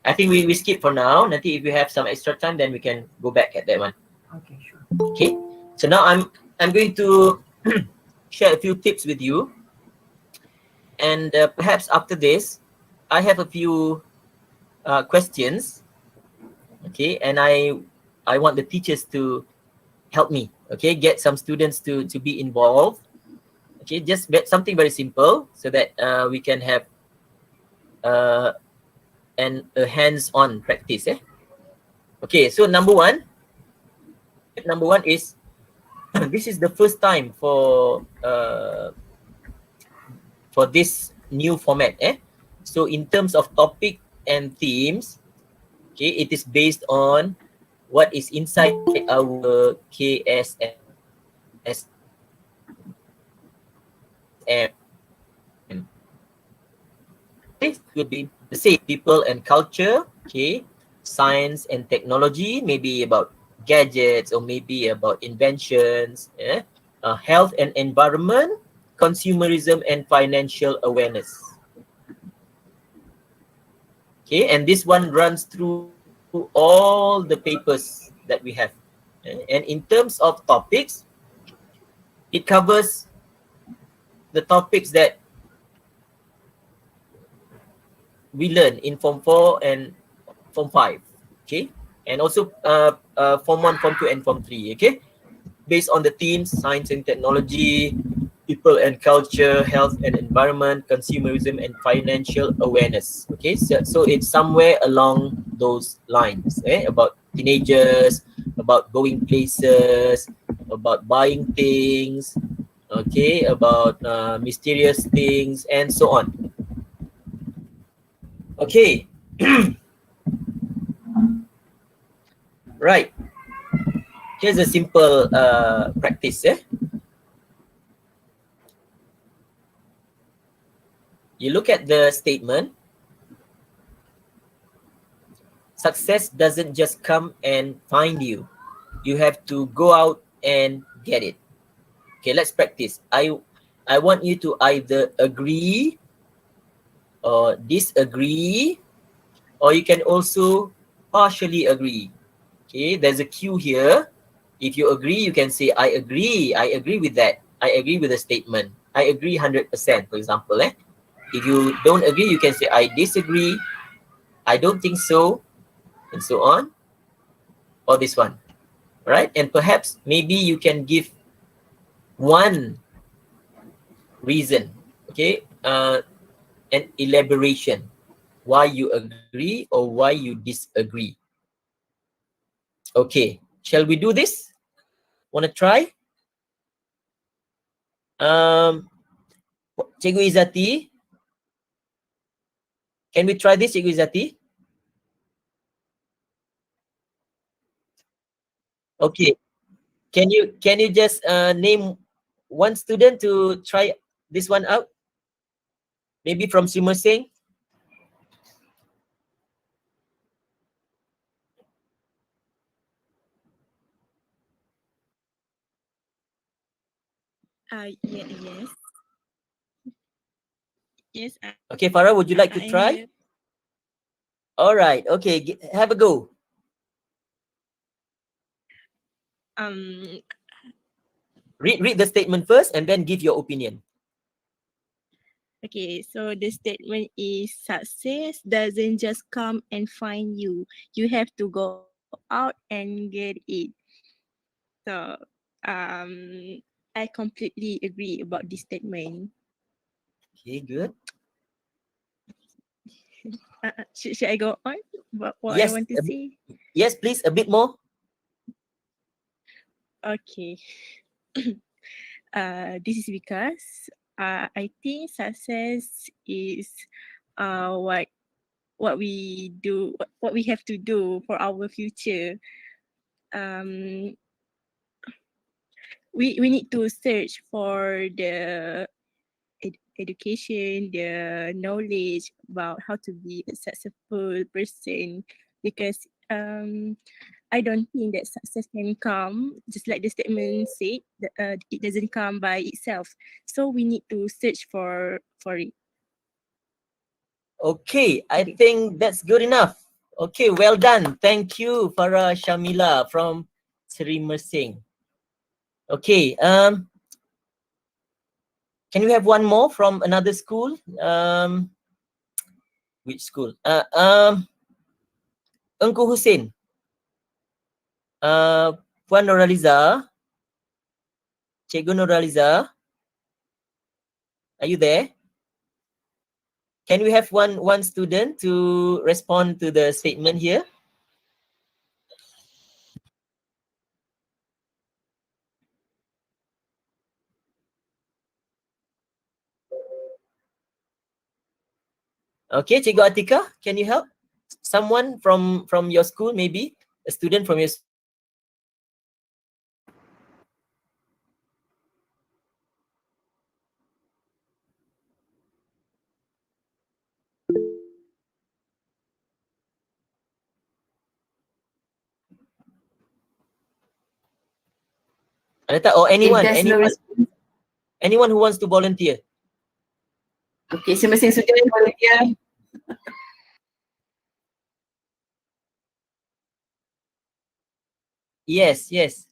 I think we skip for now. Nanti if we have some extra time, then we can go back at that one. Okay, sure. Okay. So now I'm going to share a few tips with you, and perhaps after this, I have a few questions. Okay, and I want the teachers to help me. Okay, get some students to be involved. Okay, just something very simple so that we can have a hands-on practice. Okay, so number one is this is the first time for this new format. So in terms of topic and themes, okay, it is based on what is inside our KSM. It could be the same, people and culture, okay, science and technology, maybe about gadgets or maybe about inventions, health and environment, consumerism and financial awareness. Okay, and this one runs through all the papers that we have. And in terms of topics, it covers the topics that we learn in Form 4 and Form 5. Okay, and also Form 1, Form 2, and Form 3. Okay, based on the themes: science and technology, people and culture, health and environment, consumerism, and financial awareness. Okay, so it's somewhere along those lines, about teenagers, about going places, about buying things, okay, about mysterious things, and so on. Okay. Right, here's a simple practice. You look at the statement. Success doesn't just come and find you. You have to go out and get it. Okay, let's practice. I want you to either agree or disagree, or you can also partially agree. Okay, there's a cue here. If you agree, you can say, I agree with that. I agree with the statement. I agree 100%, for example. If you don't agree, you can say, I disagree, I don't think so, and so on, or this one, right? And perhaps maybe you can give one reason, okay, an elaboration, why you agree or why you disagree. Okay, shall we do this? Want to try? Cikgu Izati, can we try this, Cikgu Izati? Okay, can you just name one student to try this one out? Maybe from Simmer Singh. Yeah, yes. Yes, Okay, Farah, would you like to I try? have. All right, okay, have a go. Um, Read the statement first and then give your opinion. okay, so the statement is success doesn't just come and find you. You have to go out and get it. So I completely agree about this statement. Okay, good. Should I go on? What I Yes, want to say? yes, please, a bit more. Okay. This is because I think success is what we do, what we have to do for our future. Um, we need to search for the education, the knowledge about how to be a successful person, because I don't think that success can come just like the statement said. It doesn't come by itself. So we need to search for it. Okay, I Okay. think that's good enough. Okay, well done. Thank you, Farah Shamila from Sri Mersing. Okay, can we have one more from another school? Which school? Engku Hussein. Puan Nuraliza. Cikgu Nuraliza. Are you there? Can we have one student to respond to the statement here? Okay, Cikgu Atika, can you help? Someone from your school, maybe a student from your school. Anita, or anyone, there's no response, anyone who wants to volunteer. okay, masing-masing student volunteer. Yes, yes.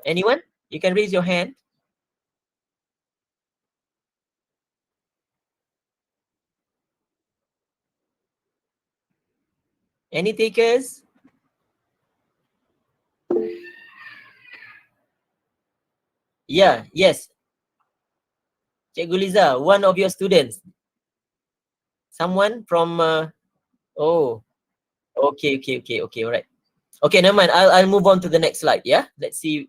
Anyone? You can raise your hand. Any takers? Yeah, yes. Cikgu Liza, one of your students. Someone from oh, okay, all right. Okay, never mind. I'll move on to the next slide. Yeah, let's see.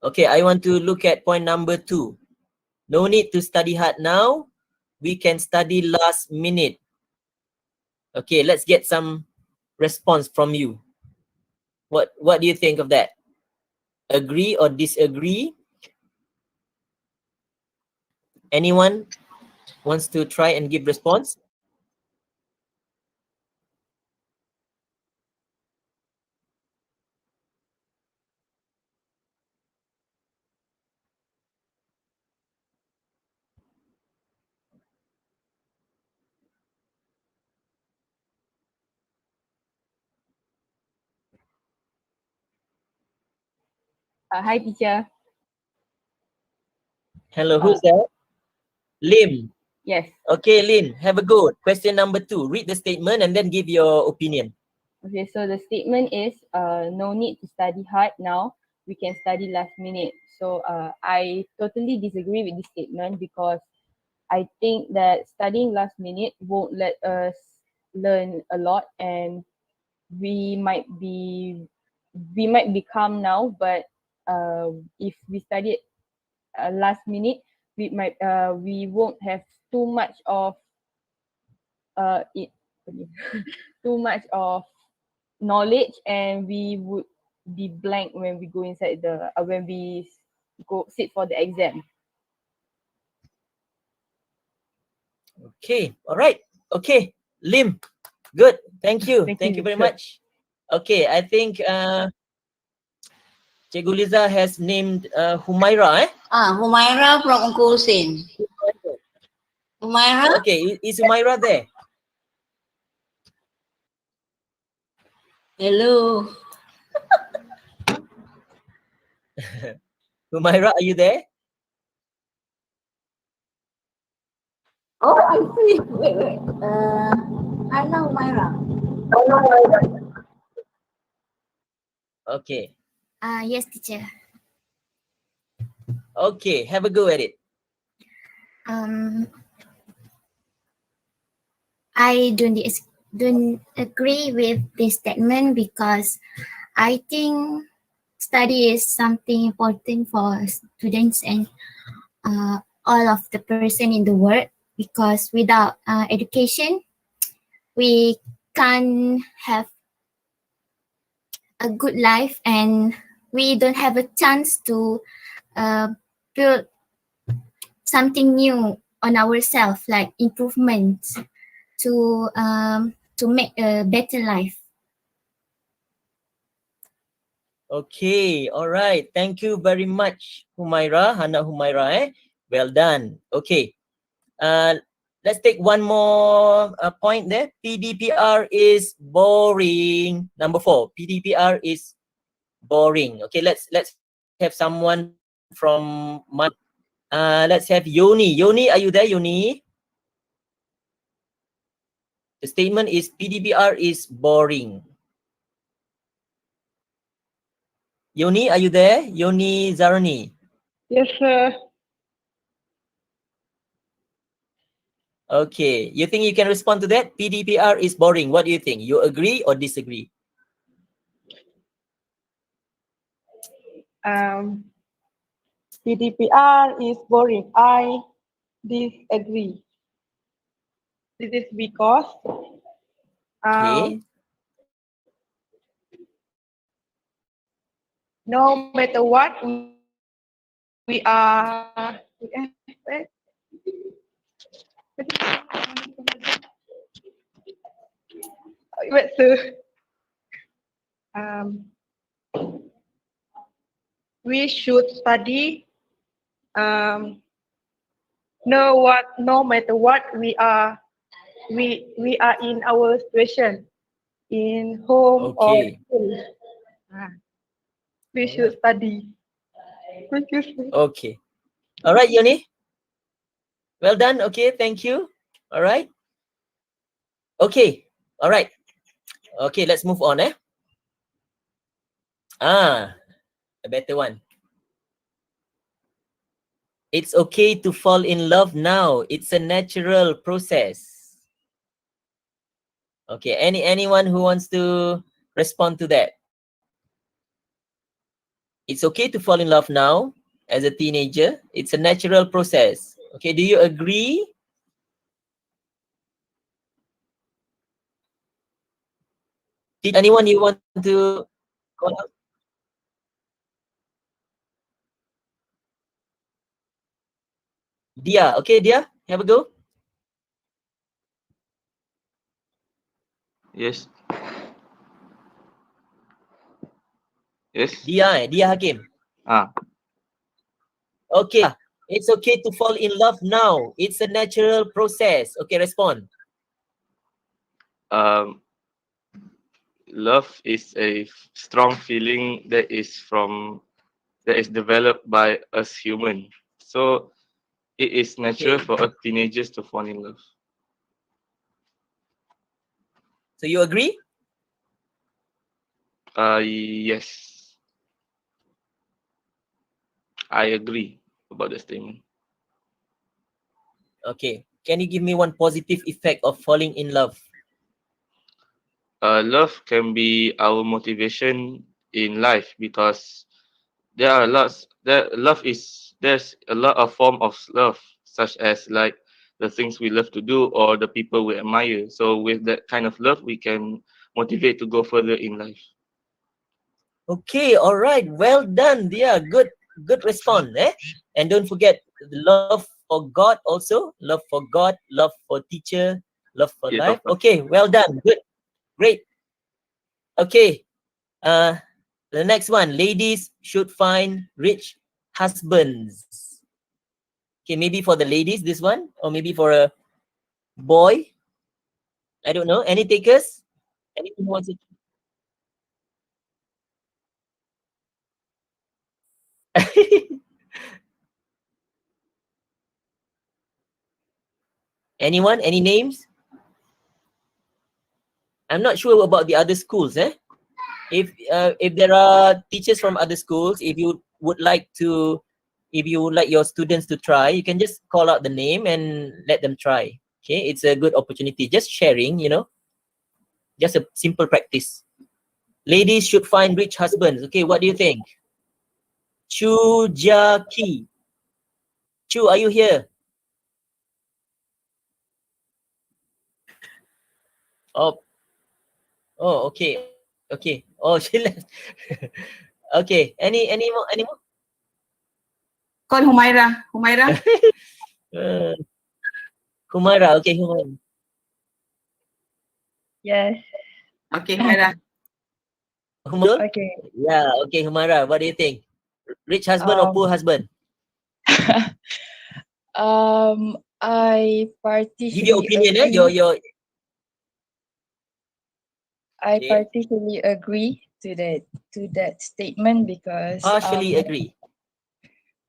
Okay, I want to look at point number 2. No need to study hard now. We can study last minute. Okay, let's get some response from you. What do you think of that? Agree or disagree? Anyone wants to try and give response? Hi, teacher. Hello, who's that? Lim. Yes. Okay, Lim, have a go. Question number 2. Read the statement and then give your opinion. Okay, so the statement is no need to study hard now. We can study last minute. So I totally disagree with this statement because I think that studying last minute won't let us learn a lot, and we might become now, but if we study last minute, we won't have too much of it too much of knowledge, and we would be blank when we go inside the when we go sit for the exam. Okay, all right. Okay, Lim, good. Thank you. Thank You you, very sure. much. Okay, I think Cikgu Liza has named Humaira. Humaira from Uncle Hussein. Humaira? Okay, is Humaira there? Hello. Humaira, are you there? Oh, I see. Wait. I'm not Humaira. Okay. Yes, teacher. Okay, have a go at it. I don't agree with this statement because I think study is something important for students and all of the person in the world, because without education we can't have a good life, and we don't have a chance to build something new on ourselves, like improvements to make a better life. Okay, all right. Thank you very much, Humaira, Hana Humaira. Well done. Okay. Let's take one more point there. PDPR is boring. Number 4. PDPR is boring. Okay, let's have someone from let's have Yoni. Yoni, are you there, Yoni? The statement is PDPR is boring. Yoni, are you there? Yoni Zarani. Yes, sir. Okay, you think you can respond to that? PDPR is boring. What do you think? You agree or disagree? PDPR is boring. I disagree. This is because Okay. No matter what we are wait, sir. We should study no matter what we are in our situation. in home or Okay. school. We should study. Thank you, sir. Okay. All right, Yoni. Well done. Okay, thank you. All right. Okay. All right. Okay, let's move on. A better one. It's okay to fall in love now. It's a natural process. Okay, anyone who wants to respond to that? It's okay to fall in love now as a teenager. It's a natural process. Okay, do you agree? Did anyone you want to call out? Dia, okay, Dia, have a go. Yes. Yes. Dia Hakim. Ah. Okay, it's okay to fall in love now. It's a natural process. Okay, respond. Love is a strong feeling that is developed by us human. So it is natural Okay. for us teenagers to fall in love. So you agree? Yes. I agree about the statement. Okay. Can you give me one positive effect of falling in love? Love can be our motivation in life because there's a lot of form of love, such as like the things we love to do or the people we admire. So with that kind of love, we can motivate to go further in life. Okay, all right. Well done, Dia. Good response. And don't forget the love for God also. Love for God, love for teacher, love for Yes, life. of course. Okay, well done. Good. Great. Okay. The next one. Ladies should find rich husbands. Okay, maybe for the ladies, this one, or maybe for a boy. I don't know. Any takers? Anyone who wants to? Anyone? Any names? I'm not sure about the other schools. If there are teachers from other schools, if you would like your students to try, you can just call out the name and let them try. Okay, it's a good opportunity. Just sharing, just a simple practice. Ladies should find rich husbands. Okay, what do you think? Chu Jia Ki. Chu, are you here? Oh, okay. Okay. Oh, she left. Okay. Any more? Any more? Call Humaira. Humaira. Humaira. Okay, Humaira. Yes. Okay, Humaira. Humaira? Okay. Yeah. Okay, Humaira. What do you think? Rich husband or poor husband? I Give your partially opinion. agree. Your. I Okay. partially agree to that statement because Partially agree.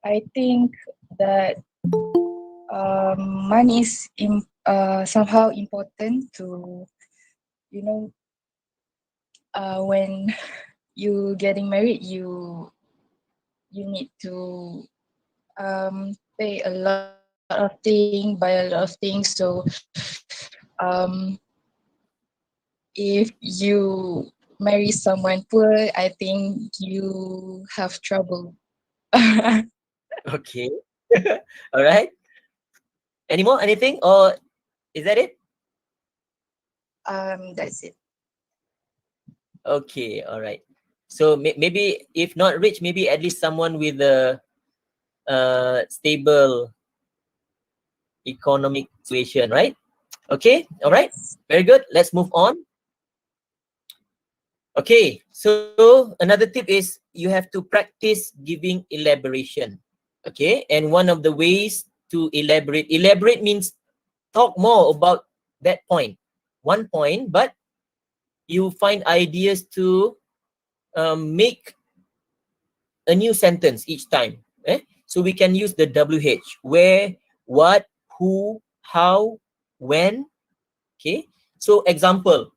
I think that money is somehow important to, you know, when you getting married, you need to pay a lot of things, buy a lot of things. So um, if you marry someone poor, I think you have trouble. Okay. All right. Any more? Anything? Or is that it? That's it. Okay. All right. So maybe if not rich, maybe at least someone with a stable economic situation, right? Okay. All right. Very good. Let's move on. Okay. So another tip is you have to practice giving elaboration. Okay. And one of the ways to elaborate means talk more about that point. One point, but you find ideas to make a new sentence each time. So we can use the WH, where, what, who, how, when. Okay, so example.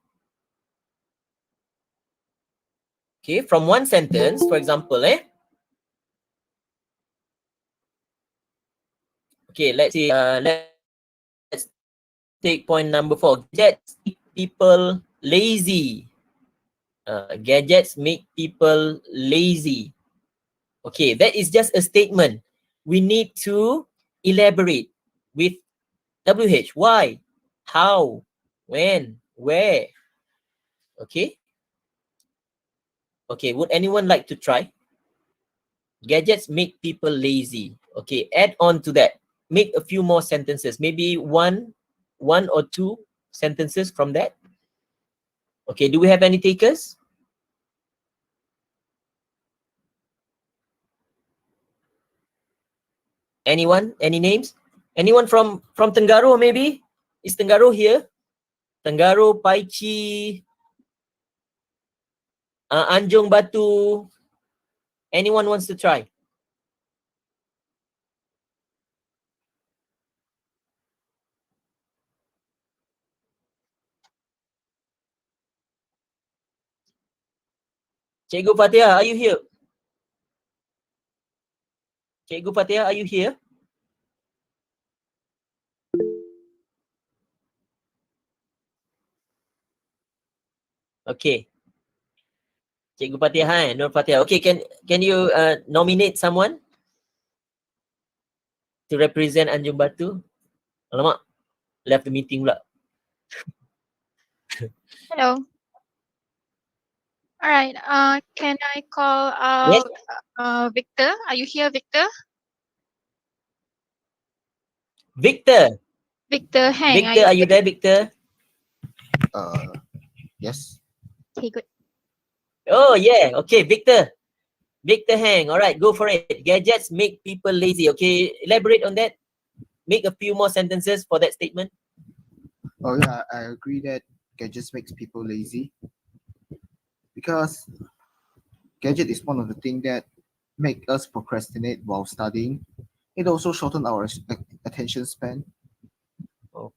Okay, from one sentence, for example, okay, let's say, let's take point number 4. Gadgets make people lazy. Gadgets make people lazy. Okay, that is just a statement. We need to elaborate with WH. Why? How? When? Where? Okay. Okay, would anyone like to try? Gadgets make people lazy. Okay, add on to that. Make a few more sentences. Maybe one or two sentences from that. Okay, do we have any takers? Anyone? Any names? Anyone from Tenggaro maybe? Is Tenggaro here? Tenggaro, Paichi, Anjung Batu. Anyone wants to try? Cikgu Fatihah, are you here? Cikgu Fatihah, are you here? Okay. Cikgu Fatihah, Nur Fatihah. Okay, can you nominate someone to represent Anjung Batu? Alamak, left the meeting pula. Hello. All right. Can I call Yes. Victor? Are you here, Victor? Victor. Victor Hang. Victor, are you there, Victor? Yes. Okay, good. Oh, yeah. Okay, Victor. Victor Hang. All right, go for it. Gadgets make people lazy. Okay, elaborate on that. Make a few more sentences for that statement. Oh yeah, I agree that gadgets makes people lazy because gadget is one of the things that make us procrastinate while studying. It also shorten our attention span. Oh.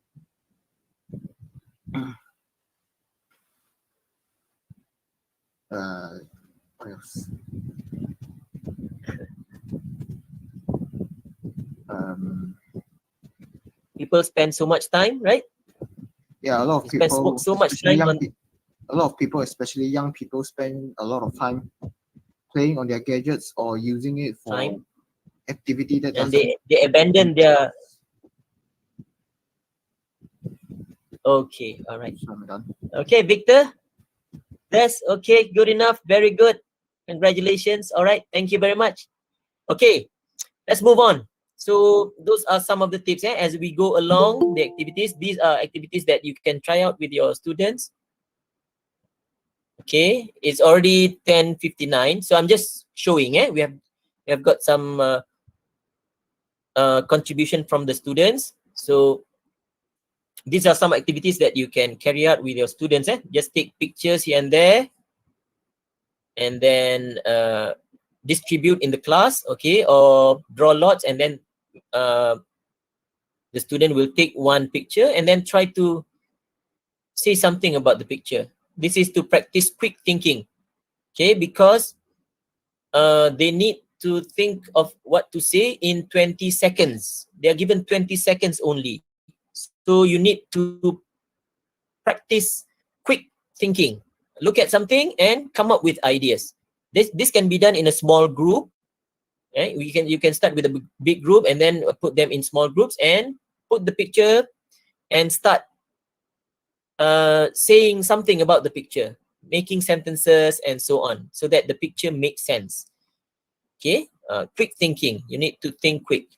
What else? People spend so much time, right? Yeah, a lot of They spend people, so much especially time young on. a lot of people, especially young people, spend a lot of time playing on their gadgets or using it for Time. activity that And doesn't. they abandon their. Okay, all right. I'm done. Okay, Victor. That's okay. Good enough. Very good. Congratulations. All right. Thank you very much. Okay, let's move on. So those are some of the tips. As we go along the activities, these are activities that you can try out with your students. Okay, it's already 10:59. So I'm just showing. We have got some contribution from the students. So these are some activities that you can carry out with your students. Just take pictures here and there, and then distribute in the class, okay, or draw lots, and then the student will take one picture and then try to say something about the picture. This is to practice quick thinking, okay, because they need to think of what to say in 20 seconds. They are given 20 seconds only. So you need to practice quick thinking. Look at something and come up with ideas. This can be done in a small group. You can start with a big group and then put them in small groups and put the picture and start saying something about the picture, making sentences and so on, so that the picture makes sense. Okay, quick thinking. You need to think quick.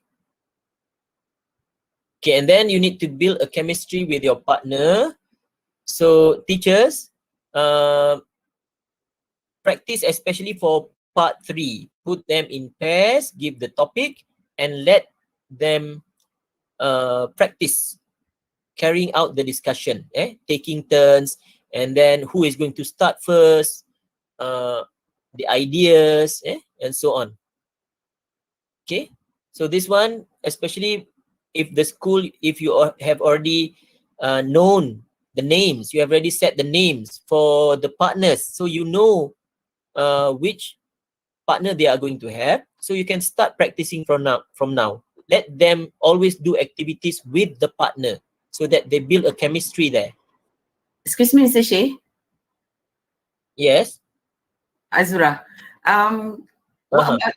Okay, and then you need to build a chemistry with your partner. So teachers, practice especially for part 3. Put them in pairs, give the topic, and let them practice carrying out the discussion, taking turns, and then who is going to start first, the ideas, and so on. Okay, so this one, especially if the school, if you have already known the names, you have already set the names for the partners, so you know which partner they are going to have, so you can start practicing from now. Let them always do activities with the partner so that they build a chemistry there. Excuse me, Mr. Sheikh. Yes. Azura. What about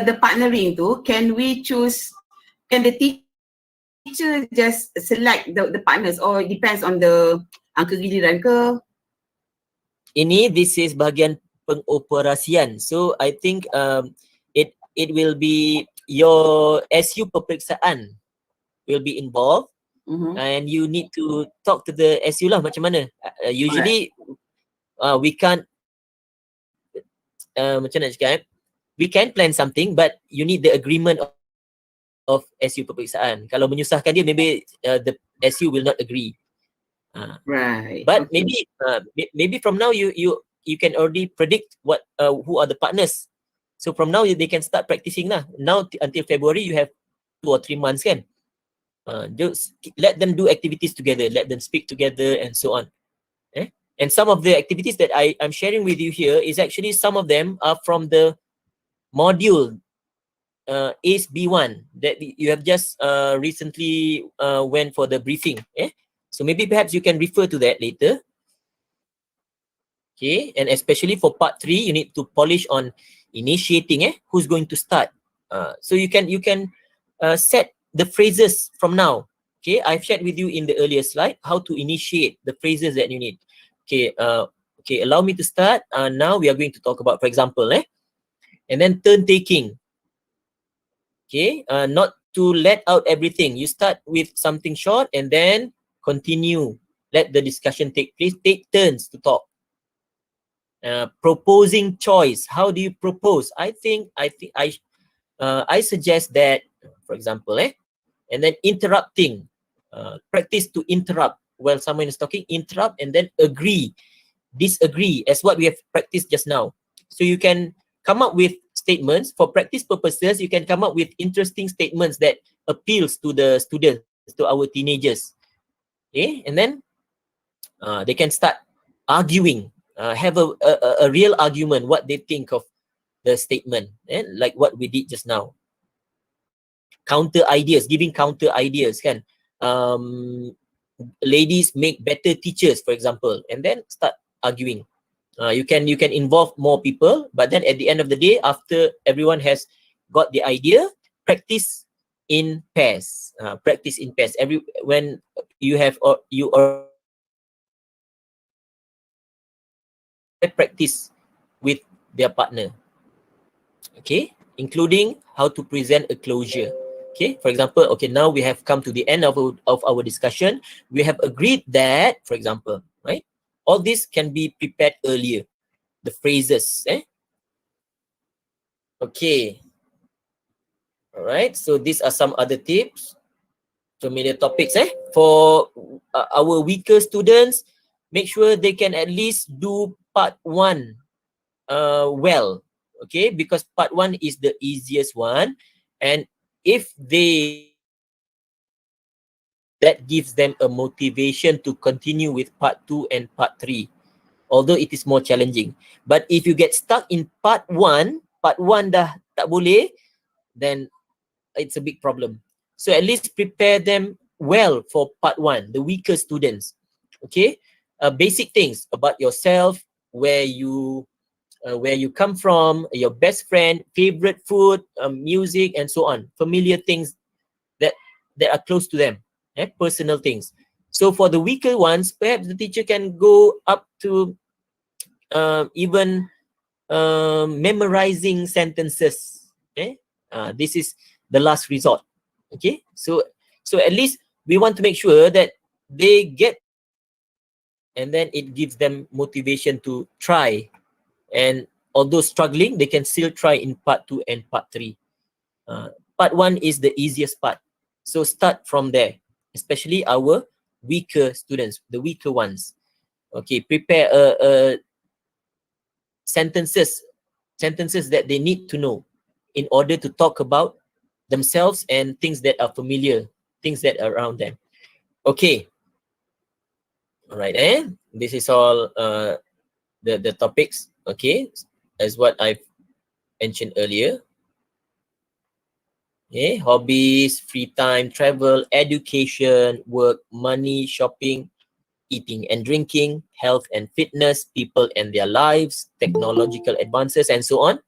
the partnering tu? Can we choose? Can the teacher just select the partners, or it depends on the angka giliran ke? This is bahagian pengoperasian. So I think it will be your SU peperiksaan will be involved, and you need to talk to the SU lah macam mana. Usually we can't macam nak cakap, we can plan something, but you need the agreement of SU peperiksaan. Kalau menyusahkan dia, maybe the SU will not agree. Right. But maybe from now you can already predict what who are the partners. So from now they can start practicing lah. Now until February you have 2 or 3 months kan. Just let them do activities together, let them speak together and so on. And some of the activities that I'm sharing with you here is actually some of them are from the module ACE B1 that you have just recently went for the briefing. So maybe perhaps you can refer to that later. Okay, and especially for part 3, you need to polish on initiating. Who's going to start? So you can set the phrases from now. Okay, I've shared with you in the earlier slide how to initiate the phrases that you need. Okay, allow me to start. Now we are going to talk about, for example, and then turn taking. Okay, not to let out everything. You start with something short and then continue. Let the discussion take place. Take turns to talk. Proposing choice. How do you propose? I suggest that, for example, and then interrupting. Practice to interrupt while someone is talking. Interrupt and then agree, disagree, as what we have practiced just now. So you can come up with statements for practice purposes. You can come up with interesting statements that appeals to the students, to our teenagers. Okay, and then they can start arguing, have a real argument, what they think of the statement, like what we did just now. Counter ideas, giving counter ideas, kan? Ladies make better teachers, for example, and then start arguing. You can involve more people, but then at the end of the day, after everyone has got the idea, practice in pairs. Practice in pairs. When you have practice with their partner. Okay, including how to present a closure. Okay, for example, okay, now we have come to the end of our discussion. We have agreed that, for example, right, all this can be prepared earlier. The phrases. Okay. All right. So these are some other tips, familiar topics. For our weaker students, make sure they can at least do part 1 well. Okay, because part 1 is the easiest one, and if that gives them a motivation to continue with part 2 and part 3, although it is more challenging. But if you get stuck in part 1 dah tak boleh, then it's a big problem. So at least prepare them well for part 1, the weaker students. Okay, basic things about yourself, where you come from, your best friend, favorite food, music, and so on. Familiar things that are close to them, personal things. So for the weaker ones, perhaps the teacher can go up to even memorizing sentences. This is the last resort. Okay, so at least we want to make sure that they get, and then it gives them motivation to try. And although struggling, they can still try in part 2 and part 3. Part 1 is the easiest part. So start from there, especially our weaker students, the weaker ones. Okay, prepare sentences that they need to know in order to talk about themselves and things that are familiar, things that are around them. Okay. All right, this is all the topics, okay, as what I've mentioned earlier. Okay, hobbies, free time, travel, education, work, money, shopping, eating and drinking, health and fitness, people and their lives, technological advances, and so on.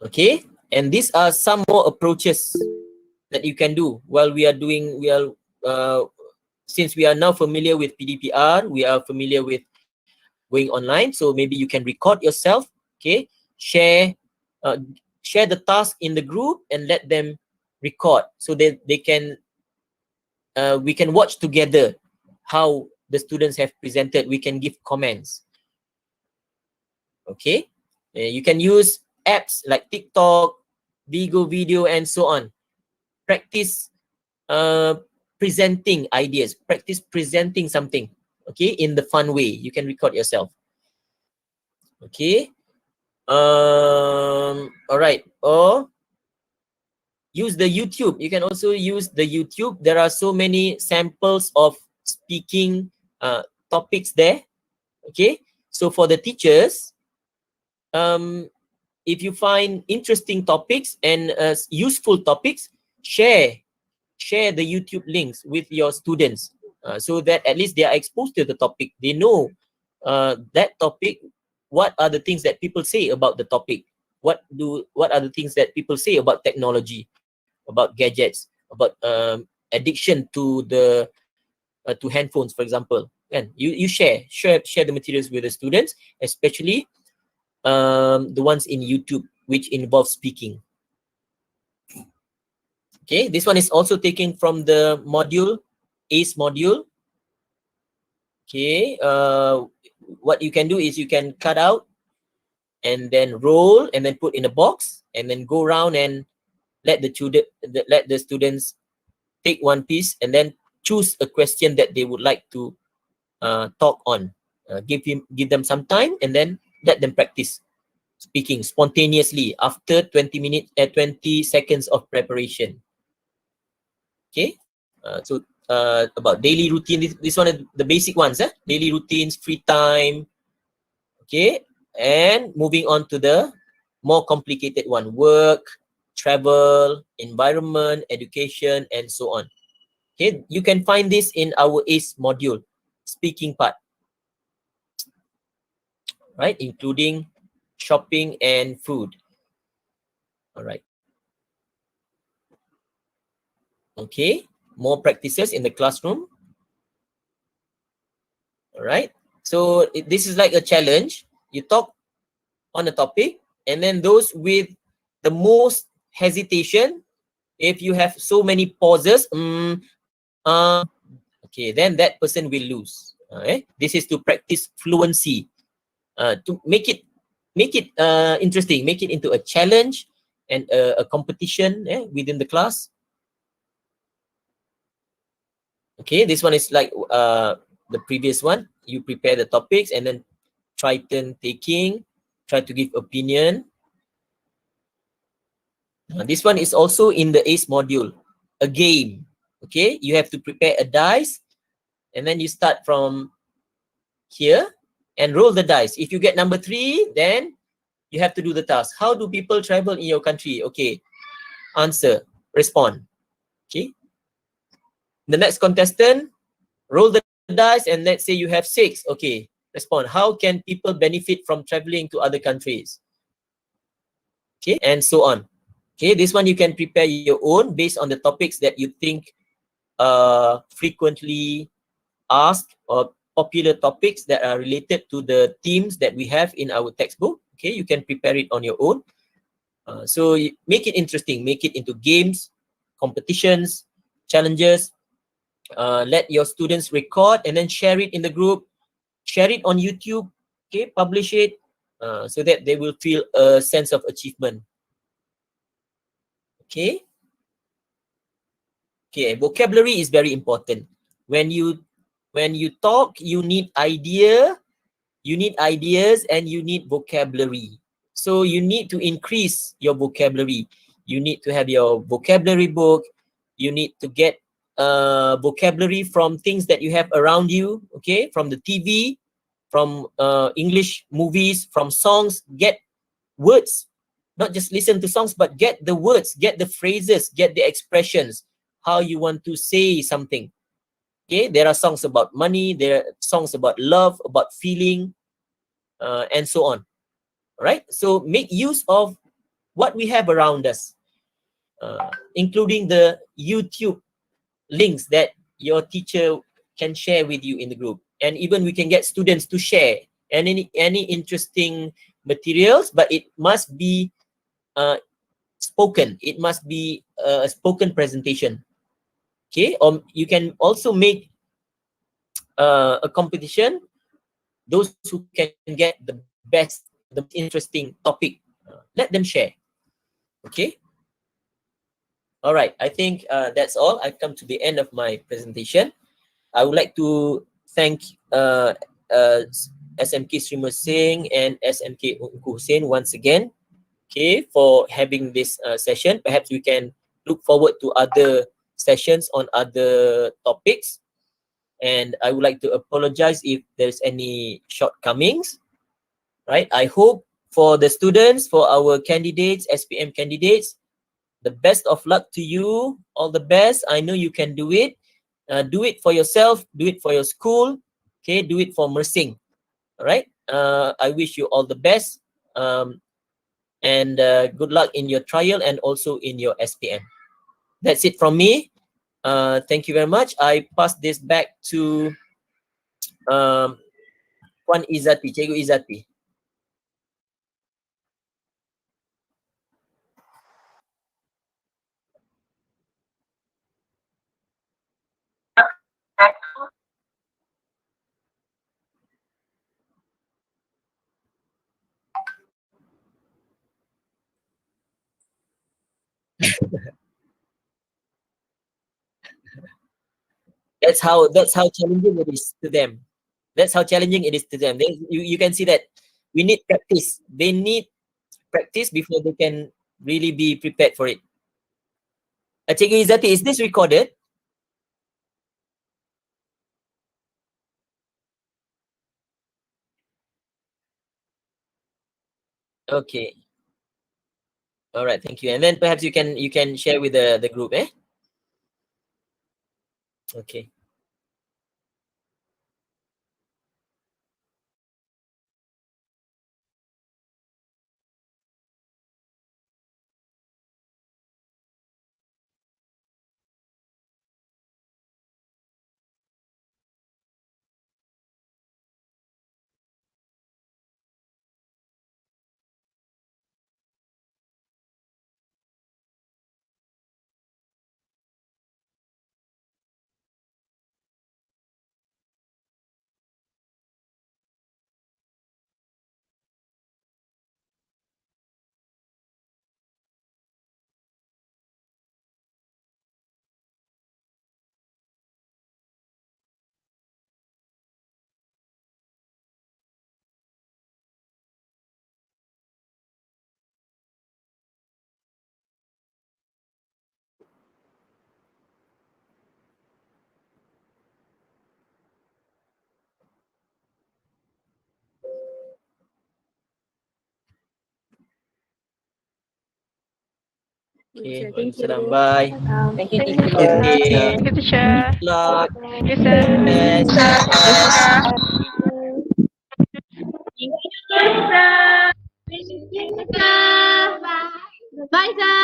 Okay, and these are some more approaches that you can do while since we are now familiar with PDPR, we are familiar with going online, so maybe you can record yourself, okay, share the task in the group and let them record so that they can we can watch together how the students have presented. We can give comments. Okay, you can use apps like TikTok, Vigo Video, and so on. Practice presenting ideas, practice presenting something, okay, in the fun way. You can record yourself. Okay, all right, or use the YouTube. You can also use the YouTube. There are so many samples of speaking topics there. Okay, so for the teachers, if you find interesting topics and useful topics, share the YouTube links with your students so that at least they are exposed to the topic. They know that topic. What are the things that people say about the topic? What are the things that people say about technology, about gadgets, about addiction to the to handphones, for example? And you share the materials with the students, especially the ones in YouTube which involve speaking. Okay, this one is also taken from the module, ACE module. Okay, what you can do is you can cut out and then roll and then put in a box and then go around and let the students take one piece and then choose a question that they would like to talk on. Give them some time and then let them practice speaking spontaneously after 20 seconds of preparation. Okay, so about daily routine, this one is the basic ones, daily routines, free time. Okay, and moving on to the more complicated one, work, travel, environment, education, and so on. Okay, you can find this in our ACE module, speaking part, right, including shopping and food. All right. Okay, more practices in the classroom. All right, so this is like a challenge. You talk on a topic, and then those with the most hesitation, if you have so many pauses, okay, then that person will lose. Okay, this is to practice fluency, to make it interesting, make it into a challenge and a competition within the class. Okay, this one is like the previous one. You prepare the topics and then try turn taking, try to give opinion. This one is also in the ACE module, a game. Okay, you have to prepare a dice and then you start from here and roll the dice. If you get number 3, then you have to do the task. How do people travel in your country? Okay, answer, respond. Okay, the next contestant, roll the dice and let's say you have 6. Okay, respond. How can people benefit from traveling to other countries? Okay, and so on. Okay, this one you can prepare your own based on the topics that you think frequently asked or popular topics that are related to the themes that we have in our textbook. Okay, you can prepare it on your own. So make it interesting, make it into games, competitions, challenges. Let your students record and then share it in the group, share it on YouTube. Okay, publish it so that they will feel a sense of achievement. Okay. Okay, vocabulary is very important. When you talk, you need ideas, and you need vocabulary. So you need to increase your vocabulary. You need to have your vocabulary book. You need to get vocabulary from things that you have around you, okay, from the TV, from English movies, from songs. Get words, not just listen to songs, but get the words, get the phrases, get the expressions, how you want to say something. Okay, there are songs about money, there are songs about love, about feeling, and so on. Right? So make use of what we have around us, including the YouTube links that your teacher can share with you in the group. And even we can get students to share any interesting materials, but it must be spoken. It must be a spoken presentation. Okay, or you can also make a competition. Those who can get the best, the most interesting topic, let them share. Okay. All right. I think that's all. I've come to the end of my presentation. I would like to thank SMK Srimar Singh and SMK Unku Hussein once again, okay, for having this session. Perhaps we can look forward to other sessions on other topics. And I would like to apologize if there's any shortcomings, right? I hope for the students, for our candidates, SPM candidates, the best of luck to you. All the best. I know you can do it. Do it for yourself. Do it for your school. Okay, do it for Mersing. All right. I wish you all the best. And good luck in your trial and also in your SPM. That's it from me. Thank you very much. I pass this back to Puan Izzati, Cikgu Izzati. That's how challenging it is to them. That's how challenging it is to them. You can see that we need practice. They need practice before they can really be prepared for it. Cikgu Izzati, is this recorded? Okay. All right, thank you. And then perhaps you can share with the group, eh? Okay. Okay, Thank you. salam, bye. Thank you, Thank you, teacher. teacher. Okay, Thank you, teacher. good luck. Thank you, sir. Yes. Bye. Thank you, sir. Bye, sir.